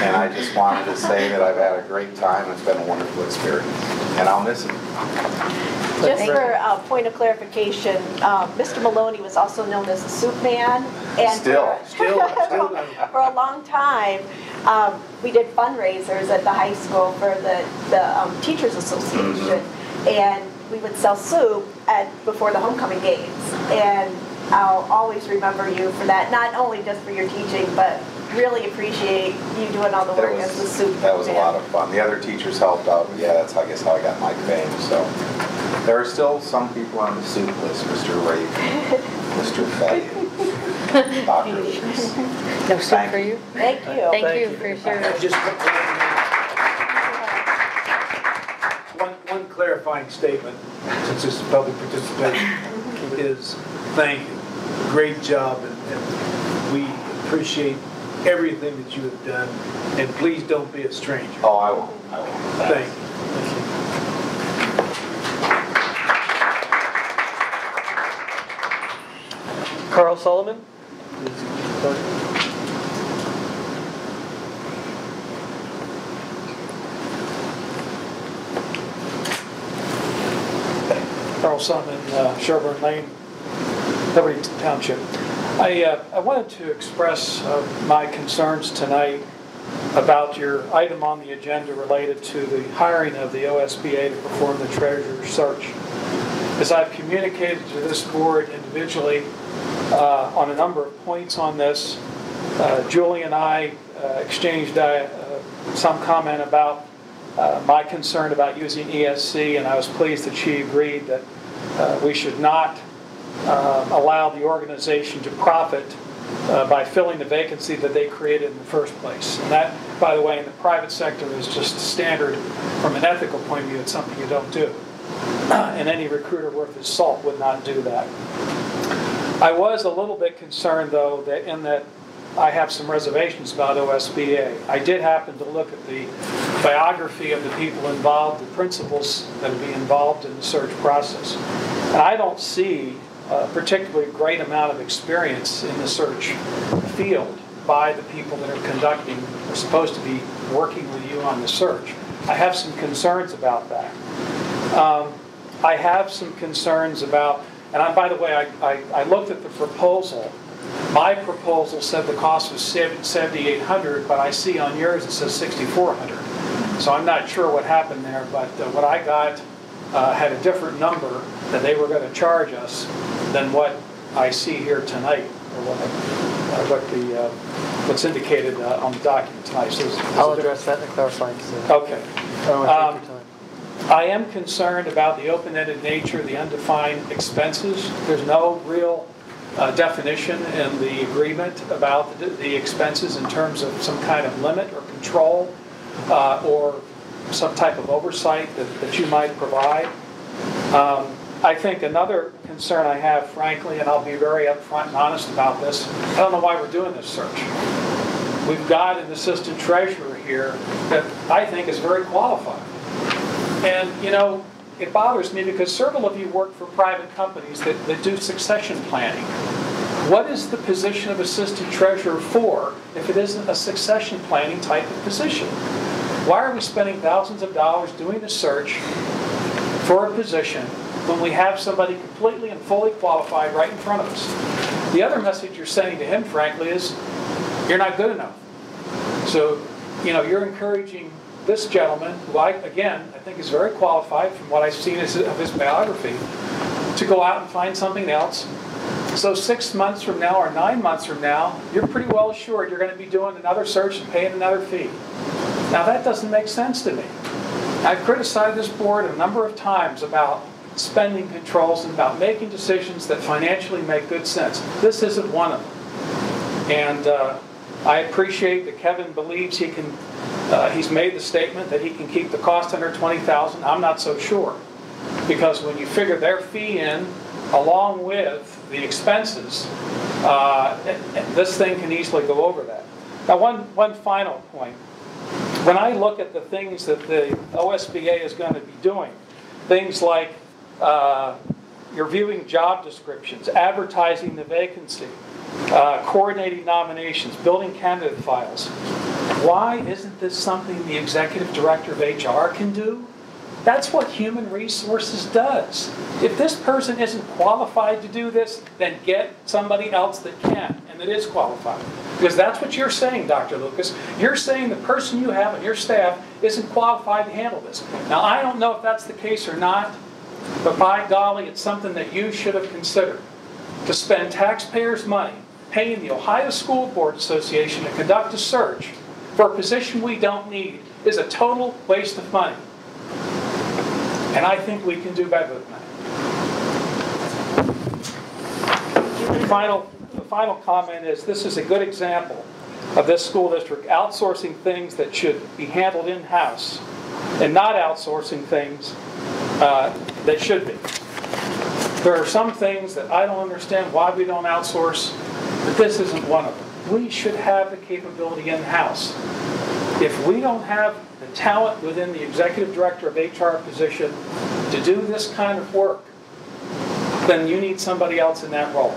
And I just wanted to say that I've had a great time. It's been a wonderful experience, and I'll miss him. Just for a point of clarification, Mr. Maloney was also known as the Soup Man. And Still. for a long time, we did fundraisers at the high school for the Teachers Association, and we would sell soup before the homecoming games. And I'll always remember you for that, not only just for your teaching, but really appreciate you doing all the work as the soup man. That was a lot of fun. The other teachers helped out, but yeah, that's I guess how I got my fame. So there are still some people on the soup list: Mr. Raven, Mr. Fetty, Dr. Lucas. No soup for you? Thank you. Thank you for your service. Just one clarifying statement, since this is public participation, is thank you. Great job, and we appreciate everything that you have done, and please don't be a stranger. Oh, I won't. Thank you. Carl Solomon. Carl Solomon, Sherburne Lane, Liberty Township. I wanted to express my concerns tonight about your item on the agenda related to the hiring of the OSBA to perform the treasurer search. As I've communicated to this board individually on a number of points on this, Julie and I exchanged some comment about my concern about using ESC, and I was pleased that she agreed that we should not allow the organization to profit by filling the vacancy that they created in the first place. And that, by the way, in the private sector is just standard from an ethical point of view. It's something you don't do. And any recruiter worth his salt would not do that. I was a little bit concerned, though, that in that I have some reservations about OSBA. I did happen to look at the biography of the people involved, the principals that will be involved in the search process. And I don't see a particularly great amount of experience in the search field by the people that are conducting, or supposed to be working with you on the search. I have some concerns about that. I have some concerns about, and by the way, I looked at the proposal. My proposal said the cost was $7,800, but I see on yours it says $6,400. So I'm not sure what happened there, but what I got had a different number that they were going to charge us than what I see here tonight, or what's indicated on the document tonight. So I'll address that in a clarifying statement. Okay. I don't want to take your time. I am concerned about the open-ended nature, the undefined expenses. There's no real definition in the agreement about the expenses in terms of some kind of limit or control or some type of oversight that you might provide. I think another concern I have, frankly, and I'll be very upfront and honest about this, I don't know why we're doing this search. We've got an assistant treasurer here that I think is very qualified. And, you know, it bothers me because several of you work for private companies that do succession planning. What is the position of assistant treasurer for if it isn't a succession planning type of position? Why are we spending thousands of dollars doing a search for a position when we have somebody completely and fully qualified right in front of us? The other message you're sending to him, frankly, is you're not good enough. So, you know, you're encouraging this gentleman, who I think is very qualified from what I've seen of his biography, to go out and find something else. So 6 months from now or 9 months from now, you're pretty well assured you're going to be doing another search and paying another fee. Now that doesn't make sense to me. I've criticized this board a number of times about spending controls and about making decisions that financially make good sense. This isn't one of them. And I appreciate that Kevin believes he can, he's made the statement that he can keep the cost under $20,000. I'm not so sure. Because when you figure their fee in along with the expenses, this thing can easily go over that. Now one final point. When I look at the things that the OSBA is going to be doing, things like you're viewing job descriptions, advertising the vacancy, coordinating nominations, building candidate files. Why isn't this something the executive director of HR can do? That's what human resources does. If this person isn't qualified to do this, then get somebody else that can and that is qualified. Because that's what you're saying, Dr. Lucas. You're saying the person you have on your staff isn't qualified to handle this. Now, I don't know if that's the case or not, but by golly, it's something that you should have considered. To spend taxpayers' money paying the Ohio School Board Association to conduct a search for a position we don't need is a total waste of money. And I think we can do better than that. The final comment is this is a good example of this school district outsourcing things that should be handled in-house and not outsourcing things that should be. There are some things that I don't understand why we don't outsource, but this isn't one of them. We should have the capability in-house. If we don't have the talent within the executive director of HR position to do this kind of work, then you need somebody else in that role.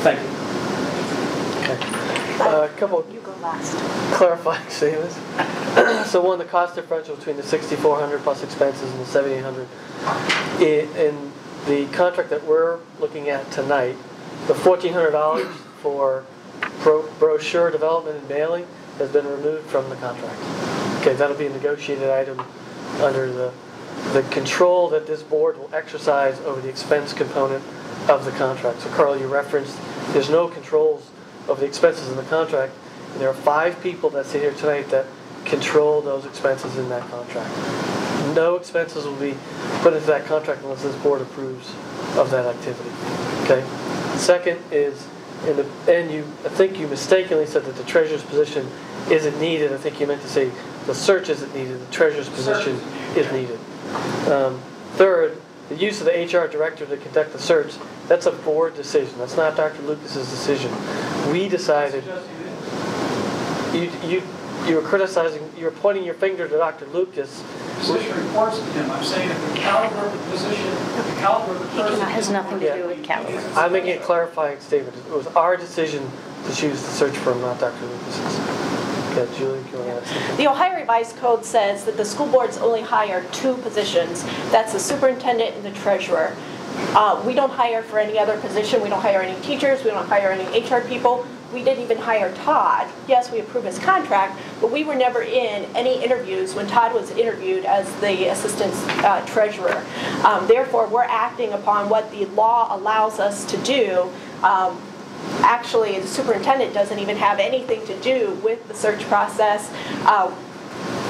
Thank you. Okay. A couple of clarifying statements. So one, the cost differential between the $6,400 plus expenses and the $7,800. In the contract that we're looking at tonight, the $1,400 for brochure development and mailing has been removed from the contract. Okay, that'll be a negotiated item under the control that this board will exercise over the expense component of the contract. So Carl, you referenced there's no controls of the expenses in the contract. And there are 5 people that sit here tonight that control those expenses in that contract. No expenses will be put into that contract unless this board approves of that activity. Okay. Second is, in the end, I think you mistakenly said that the treasurer's position isn't needed. I think you meant to say the search isn't needed. The treasurer's position is needed. Third, the use of the HR director to conduct the search, that's a board decision. That's not Dr. Lucas's decision. We decided. You were criticizing. You were pointing your finger to Dr. Lucas. Position reports to him. I'm saying that the caliber of the position, the caliber of the person. It has nothing to do with caliber. I'm making a clarifying statement. It was our decision to choose the search firm, not Dr. Lucas's. Okay, Julie, do you want to add something? The Ohio Revised Code says that the school boards only hire 2 positions. That's the superintendent and the treasurer. We don't hire for any other position. We don't hire any teachers. We don't hire any HR people. We didn't even hire Todd. Yes, we approve his contract, but we were never in any interviews when Todd was interviewed as the assistant treasurer. Therefore, we're acting upon what the law allows us to do. Actually, the superintendent doesn't even have anything to do with the search process.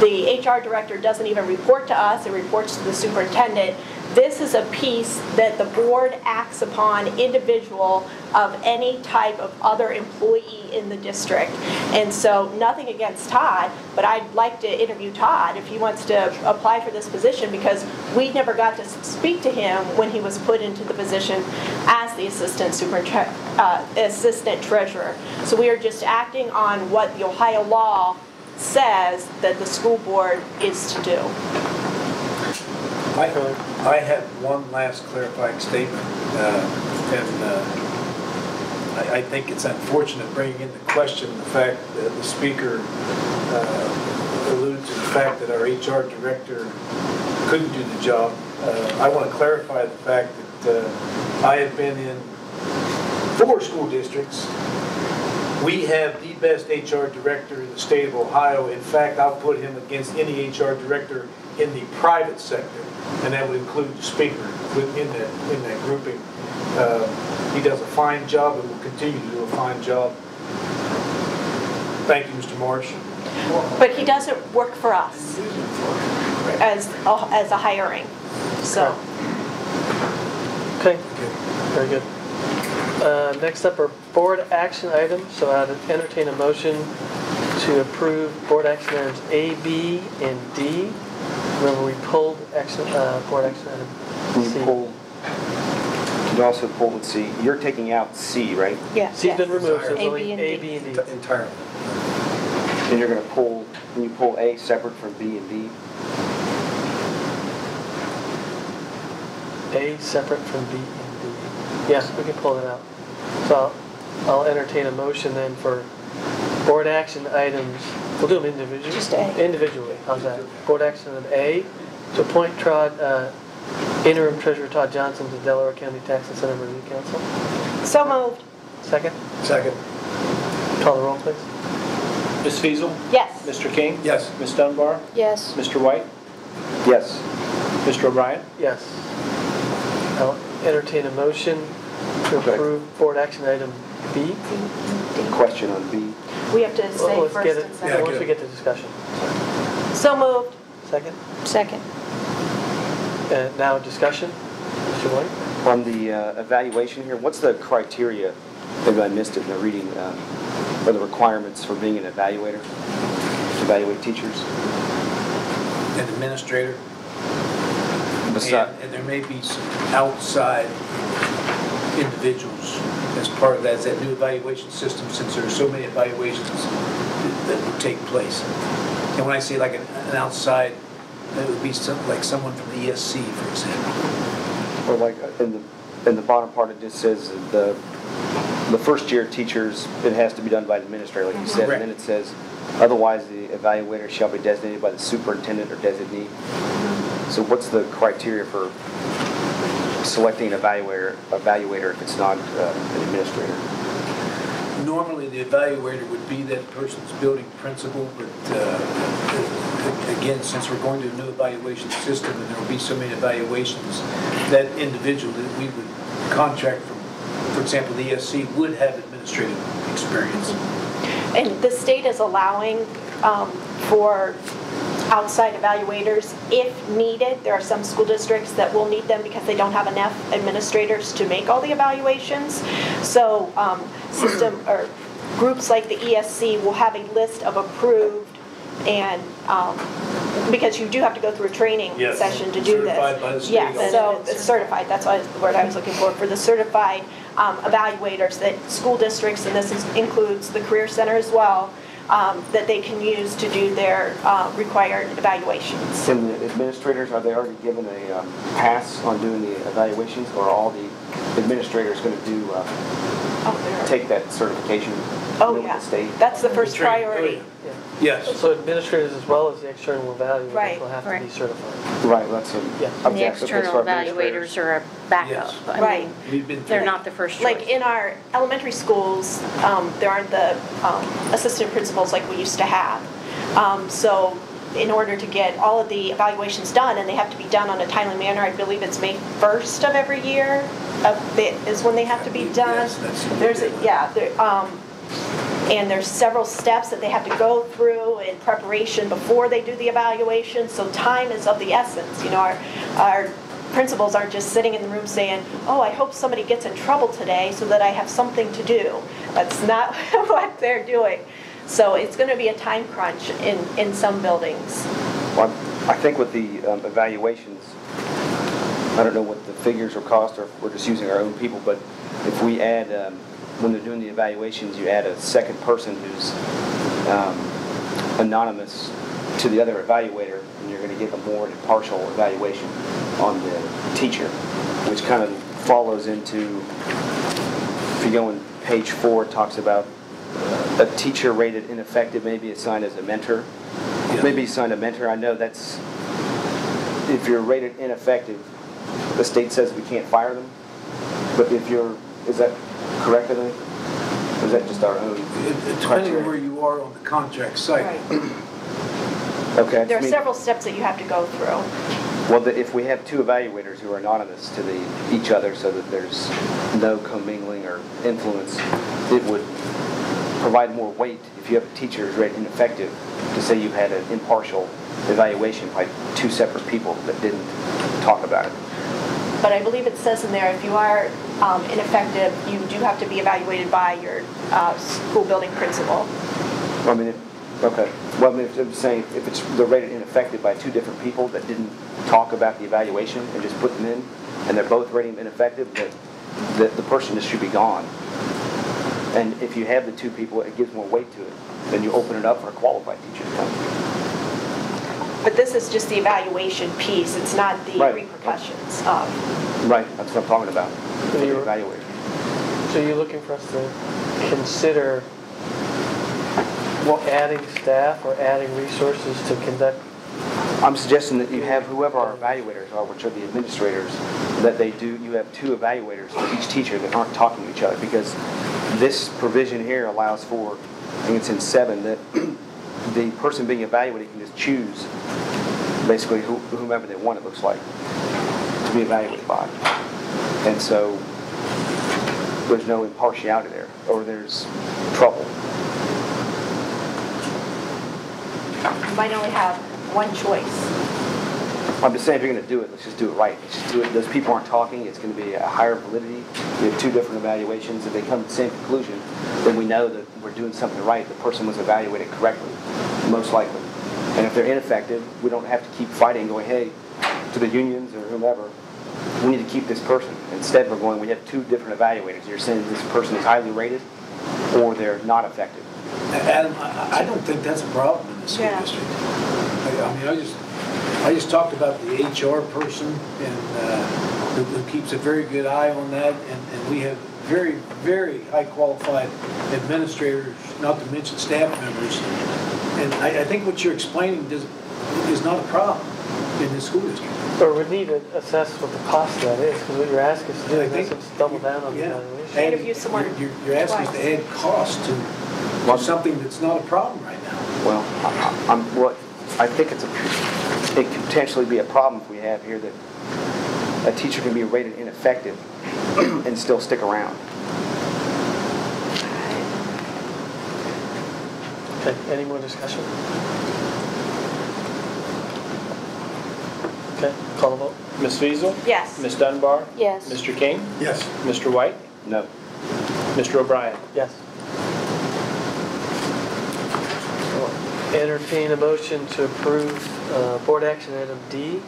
The HR director doesn't even report to us. It reports to the superintendent. This is a piece that the board acts upon individual of any type of other employee in the district. And so nothing against Todd, but I'd like to interview Todd if he wants to apply for this position, because we never got to speak to him when he was put into the position as the assistant treasurer. So we are just acting on what the Ohio law says that the school board is to do. I have one last clarifying statement, I think it's unfortunate bringing into question the fact that the speaker alluded to the fact that our HR director couldn't do the job. I want to clarify the fact that I have been in 4 school districts. We have the best HR director in the state of Ohio. In fact, I'll put him against any HR director in the private sector, and that would include the speaker in that grouping. He does a fine job and will continue to do a fine job. Thank you, Mr. Marsh. But he doesn't work for us as a hiring. So. Okay. Very good. Next up are board action items. So I'd entertain a motion to approve board action items A, B, and D. Remember, we pulled board action item C. You also pulled C. You're taking out C, right? Yeah. C's been removed, so it's A, only B, and A, D. B, and D. Entirely. And you're going to pull, can you pull A separate from B and D? A separate from B and D. Yes, we can pull that out. So I'll entertain a motion then for board action items. We'll do them individually. Just A. Individually. How's that? Board action item A, to appoint interim treasurer Todd Johnson to Delaware County Tax Incentive Review Council. So moved. Second? Second. Call the roll, please. Ms. Feasel? Yes. Mr. King? Yes. Ms. Dunbar? Yes. Mr. White? Yes. Mr. O'Brien? Yes. I'll entertain a motion to approve board action item B. Question on B. We have to say Let's first get it and second. once we get to discussion. So moved. Second? Second. Now discussion. Mr. White? On the evaluation here, what's the criteria, maybe I missed it in the reading, or the requirements for being an evaluator, to evaluate teachers? An administrator. Beside, And there may be some outside individuals as part of that, as that new evaluation system, since there are so many evaluations that would take place. And when I say like an outside, it would be like someone from the ESC, for example. or like in the bottom part it just says the first year teachers, it has to be done by the administrator, like you said, Correct. and then it says, otherwise the evaluator shall be designated by the superintendent or designee. So what's the criteria for selecting an evaluator if it's not an administrator? Normally, the evaluator would be that person's building principal, but again, since we're going to a new evaluation system and there will be so many evaluations, that individual that we would contract from, for example, the ESC, would have administrative experience. And the state is allowing for outside evaluators if needed. There are some school districts that will need them because they don't have enough administrators to make all the evaluations. So groups like the ESC will have a list of approved, and because you do have to go through a training session to do this. Certified by the state. Yes, so it's certified, that's the word I was looking for the certified evaluators that school districts, and this includes the Career Center as well, that they can use to do their required evaluations. And the administrators, are they already given a pass on doing the evaluations, or are all the administrators going to do take that certification? Oh, yeah. That's the first priority. Yes. So administrators as well as the external evaluators Right. will have to be certified. Right, that's And the external evaluators are a backup. I Right. mean, they're not the first choice. Like in our elementary schools, there aren't the assistant principals like we used to have. So in order to get all of the evaluations done, and they have to be done on a timely manner, I believe it's May 1st of every year is when they have to be done. And there's several steps that they have to go through in preparation before they do the evaluation. So time is of the essence. You know, our principals aren't just sitting in the room saying, "Oh, I hope somebody gets in trouble today so that I have something to do." That's not what they're doing. So it's going to be a time crunch in some buildings. Well, I think with the evaluations, I don't know what the figures or cost, or if we're just using our own people, but if we add, when they're doing the evaluations, you add a second person who's anonymous to the other evaluator, and you're going to get a more impartial evaluation on the teacher, which kind of follows into, if you go on page 4, it talks about a teacher rated ineffective may be assigned as a mentor. Maybe assigned a mentor. I know that's, if you're rated ineffective, the state says we can't fire them. But if you're, is that correct, I think? Or is that just our own? Depending on where you are on the contract site. Okay. There are several steps that you have to go through. Well, if we have two evaluators who are anonymous to each other so that there's no commingling or influence, it would provide more weight if you have a teacher who's rated ineffective to say you had an impartial evaluation by two separate people that didn't talk about it. But I believe it says in there, if you are ineffective, you do have to be evaluated by your school building principal. I mean, okay. Well, I mean, I'm saying if they're rated ineffective by two different people that didn't talk about the evaluation and just put them in, and they're both rating ineffective, that the person just should be gone. And if you have the two people, it gives more weight to it. Then you open it up for a qualified teacher to come. But this is just the evaluation piece. It's not the repercussions of. Right, that's what I'm talking about. The evaluator. So you're looking for us to consider adding staff or adding resources to conduct? I'm suggesting that you have whoever our evaluators are, which are the administrators, that you have two evaluators for each teacher that aren't talking to each other, because this provision here allows for, I think it's in 7, that the person being evaluated can just choose basically whomever they want, it looks like, to be evaluated by. And so there's no impartiality there, or there's trouble. You might only have one choice. I'm just saying, if you're going to do it, let's just do it right. Let's just do it. Those people aren't talking. It's going to be a higher validity. We have two different evaluations. If they come to the same conclusion, then we know that we're doing something right. The person was evaluated correctly, most likely. And if they're ineffective, we don't have to keep fighting, going, hey, to the unions or whomever, we need to keep this person. Instead, we have two different evaluators. You're saying this person is highly rated, or they're not effective. Adam, I don't think that's a problem in the school district. I mean, I just talked about the HR person, and who keeps a very good eye on that, and we have very, very high qualified administrators, not to mention staff members. And I think what you're explaining is not a problem in the school district. Or we need to assess what the cost of that is, because what you're asking us to do is double down on the evaluation. Interview someone You're asking us to add cost to something that's not a problem right now. Well, I think it could potentially be a problem if we have here that a teacher can be rated ineffective and still stick around. Okay, any more discussion? Okay, call the vote. Ms. Feasel? Yes. Ms. Dunbar? Yes. Mr. King? Yes. Mr. White? No. Mr. O'Brien? Yes. Entertain a motion to approve board action item D,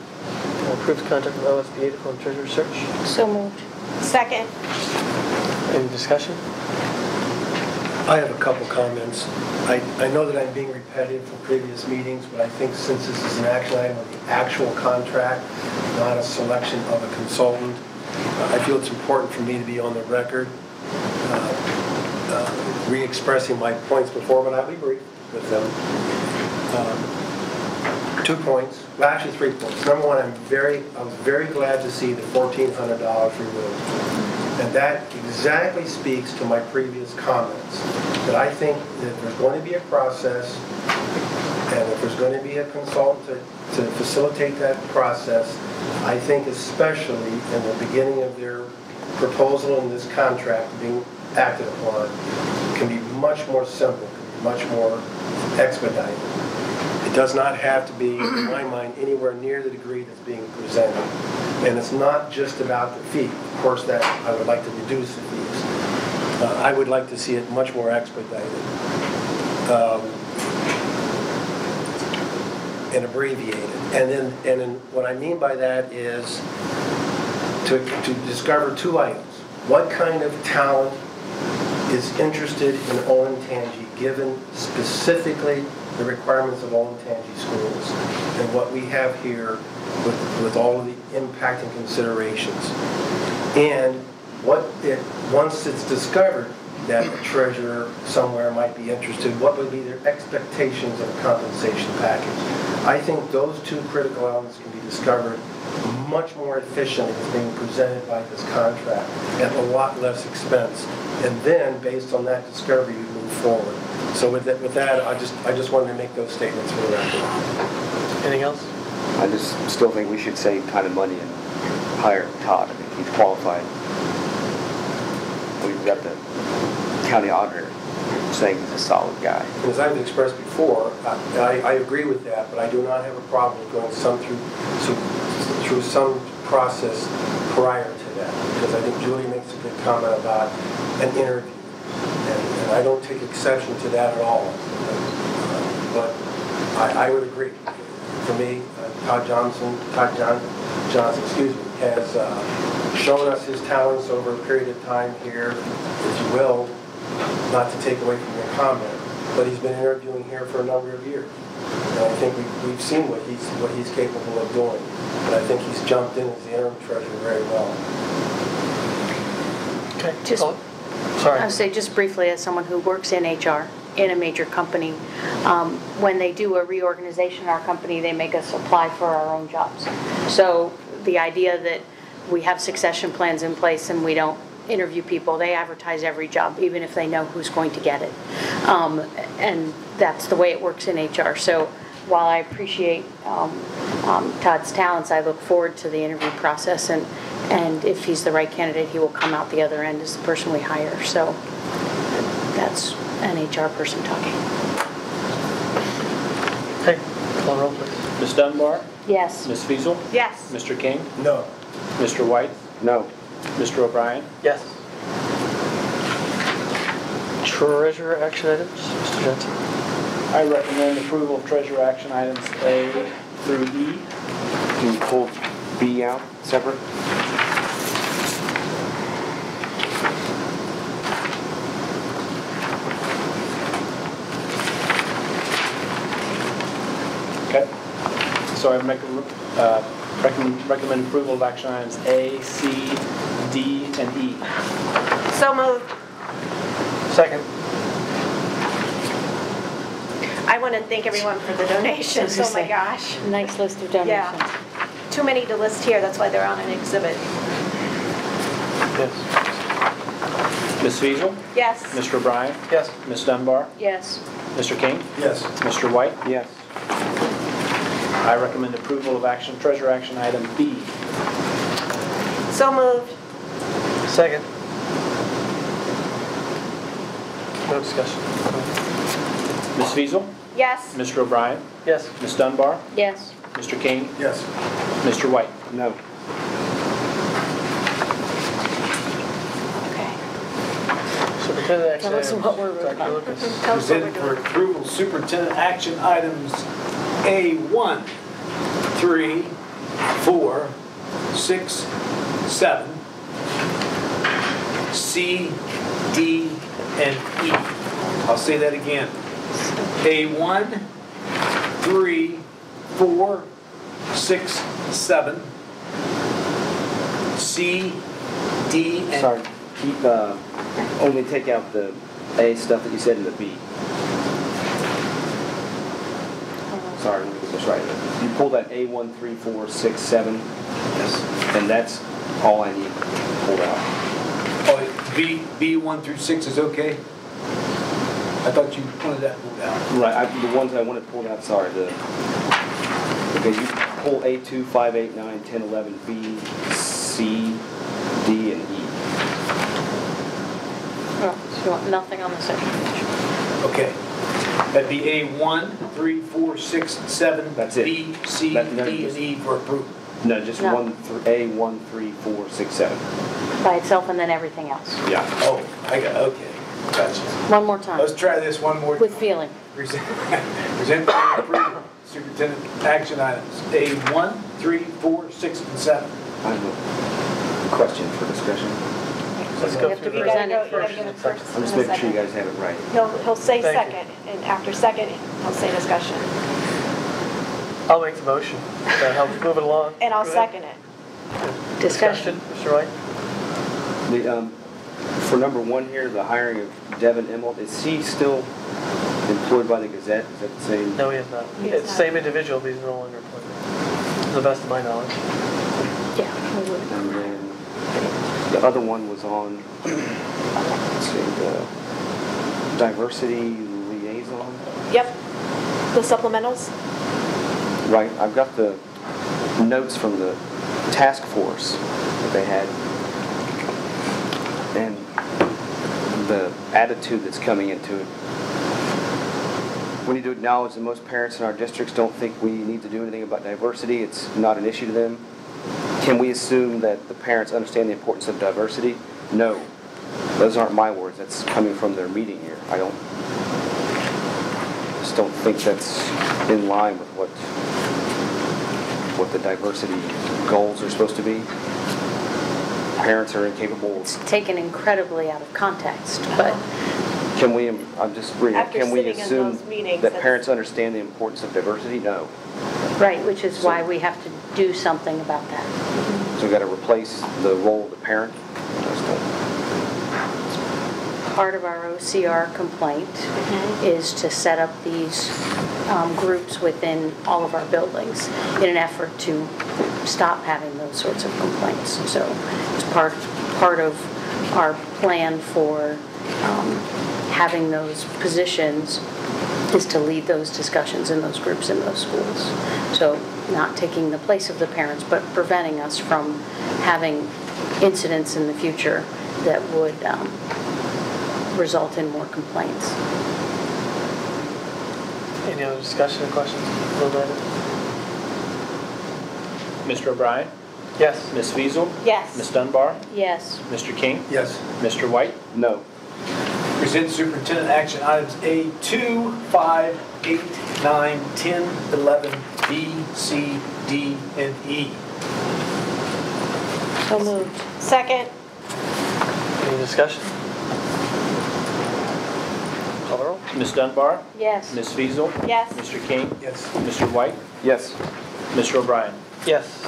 approve the contract with OSBA to fund treasure search. So moved. Second. Any discussion? I have a couple comments. I know that I'm being repetitive from previous meetings, but I think since this is an action item of the actual contract, not a selection of a consultant, I feel it's important for me to be on the record, re-expressing my points before, but I'll be brief with them. 2 points, well actually 3 points. Number one, I was very glad to see the $1,400 removed. And that exactly speaks to my previous comments, that I think that there's going to be a process, and if there's going to be a consultant to facilitate that process, I think especially in the beginning of their proposal in this contract being acted upon, it can be much more simple, can be much more expedited. It does not have to be, in my mind, anywhere near the degree that's being presented. And it's not just about the fee. Of course, that I would like to reduce the fees. I would like to see it much more expedited and abbreviated. And then what I mean by that is to discover 2 items. What kind of talent is interested in Olentangy, given specifically the requirements of Olentangy schools and what we have here with all of the impact and considerations. And once it's discovered that a treasurer somewhere might be interested, what would be their expectations of a compensation package? I think those 2 critical elements can be discovered much more efficiently as being presented by this contract at a lot less expense. And then, based on that discovery, we move forward. So with that, I just wanted to make those statements for the record. Anything else? I just still think we should save time and money and hire Todd. I think he's qualified. We've got the county auditor saying he's a solid guy. As I've expressed before, I agree with that, but I do not have a problem with going through some process prior to that, because I think Julie makes a good comment about an interview, and I don't take exception to that at all. But I would agree. For me, Todd Johnson, has shown us his talents over a period of time here, if you will, not to take away from your comment, but he's been interviewing here for a number of years. And I think we've seen what he's capable of doing. And I think he's jumped in as the interim treasurer very well. Okay. Sorry. I would say just briefly, as someone who works in HR in a major company, when they do a reorganization in our company, they make us apply for our own jobs. So the idea that we have succession plans in place and we don't interview people, they advertise every job, even if they know who's going to get it. And that's the way it works in HR. So while I appreciate Todd's talents, I look forward to the interview process, and if he's the right candidate, he will come out the other end as the person we hire. So that's an HR person talking. Okay, call roll please. Ms. Dunbar? Yes. Ms. Feasel? Yes. Mr. King? No. Mr. White? No. Mr. O'Brien? Yes. Treasurer action items, Mr. Jensen. I recommend approval of treasurer action items A through E. Can you pull B out separate? Okay. So I recommend approval of action items A, C, D, and E. So moved. Second. I want to thank everyone for the donations. Oh my gosh. Nice list of donations. Yeah. Too many to list here, that's why they're on an exhibit. Yes. Ms. Feasel? Yes. Mr. O'Brien? Yes. Ms. Dunbar? Yes. Mr. King? Yes. Mr. White? Yes. I recommend approval of treasurer action item B. So moved. Second. No discussion. Ms. Feasel? Yes. Mr. O'Brien? Yes. Ms. Dunbar? Yes. Mr. King? Yes. Mr. White? No. Superintendent action Tell us items. what we're voting Dr. on. Lucas. Present for approval superintendent action items A1, 3, 4, 6, 7, C, D, and E. I'll say that again. A1, 3, 4, 6, 7, C, D, and Sorry, keep, only take out the A stuff that you said in the B. Sorry, let me get this right. You pull that A1, 3, 4, 6, 7, yes, and that's all I need pulled out. Oh, B 1 through 6 is okay? I thought you wanted that pulled out. Right, the ones I wanted pulled out, sorry. Okay, you pull A2, 5, 8, 9, 10, 11, B, C, D, and E. Oh, so you want nothing on the second page? Okay. That'd be A1, 3, 4, 6, 7, That's it. B, C, No, D, and E for approval. No, just No. A1, 3, 4, 6, 7. By itself and then everything else. Yeah. Oh, okay. Gotcha. One more time. Let's try this one more With time. feeling. Present for approval superintendent action items A1, 3, 4, 6, and 7. I have a question for discussion. Let's You go have to through the present rest. it You gotta first. get it first. I'm just making sure you guys have it right. He'll say Thank you. second, and after second, he'll say discussion. I'll make the motion. That helps move it along. And I'll Go ahead. second it. Discussion, Mr. Wright? The, for number 1 here, the hiring of Devin Emmelt, is he still employed by the Gazette? Is that the same? No, he is not. He is It's the not. same individual, but he's no longer employed. To the best of my knowledge. Yeah, we would. And then the other one was on, let's see, the diversity liaison. Yep. The supplementals? Right, I've got the notes from the task force that they had, and the attitude that's coming into it. We need to acknowledge that most parents in our districts don't think we need to do anything about diversity. It's not an issue to them. Can we assume that the parents understand the importance of diversity? No. Those aren't my words. That's coming from their meeting here. I just don't think that's in line with what the diversity goals are supposed to be. Parents are incapable. It's taken incredibly out of context, but Can we, I'm just reading, After can we sitting in assume those meetings, that that's- parents understand the importance of diversity? No. right, which is why we have to do something about that. So we've got to replace the role of the parent? I just don't- Part of our OCR complaint is to set up these groups within all of our buildings in an effort to stop having those sorts of complaints. So it's part of our plan for having those positions is to lead those discussions in those groups in those schools. So not taking the place of the parents, but preventing us from having incidents in the future that would result in more complaints. Any other discussion or questions? Mr. O'Brien? Yes. Ms. Feasel? Yes. Ms. Dunbar? Yes. Mr. King? Yes. Mr. White? No. Present superintendent action items A2, 5, 8, 9, 10, 11, B, C, D, and E. So moved. Second. Any discussion? Call the roll. Ms. Dunbar? Yes. Ms. Feasel? Yes. Mr. King? Yes. Mr. White? Yes. Mr. O'Brien? Yes.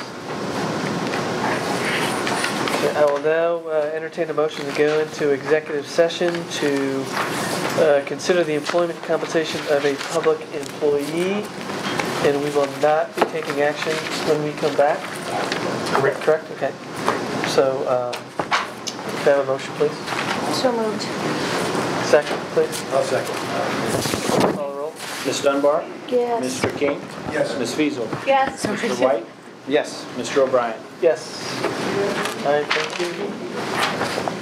Okay, I will now entertain a motion to go into executive session to consider the employment compensation of a public employee, and we will not be taking action when we come back. Correct. Correct? Okay. So, can I have a motion, please? So moved. Second, please. I'll second. Call the roll. Ms. Dunbar? Yes. Mr. King? Yes. Ms. Feasel? Yes. Mr. White? Yes. Mr. O'Brien? Yes. All right, thank you.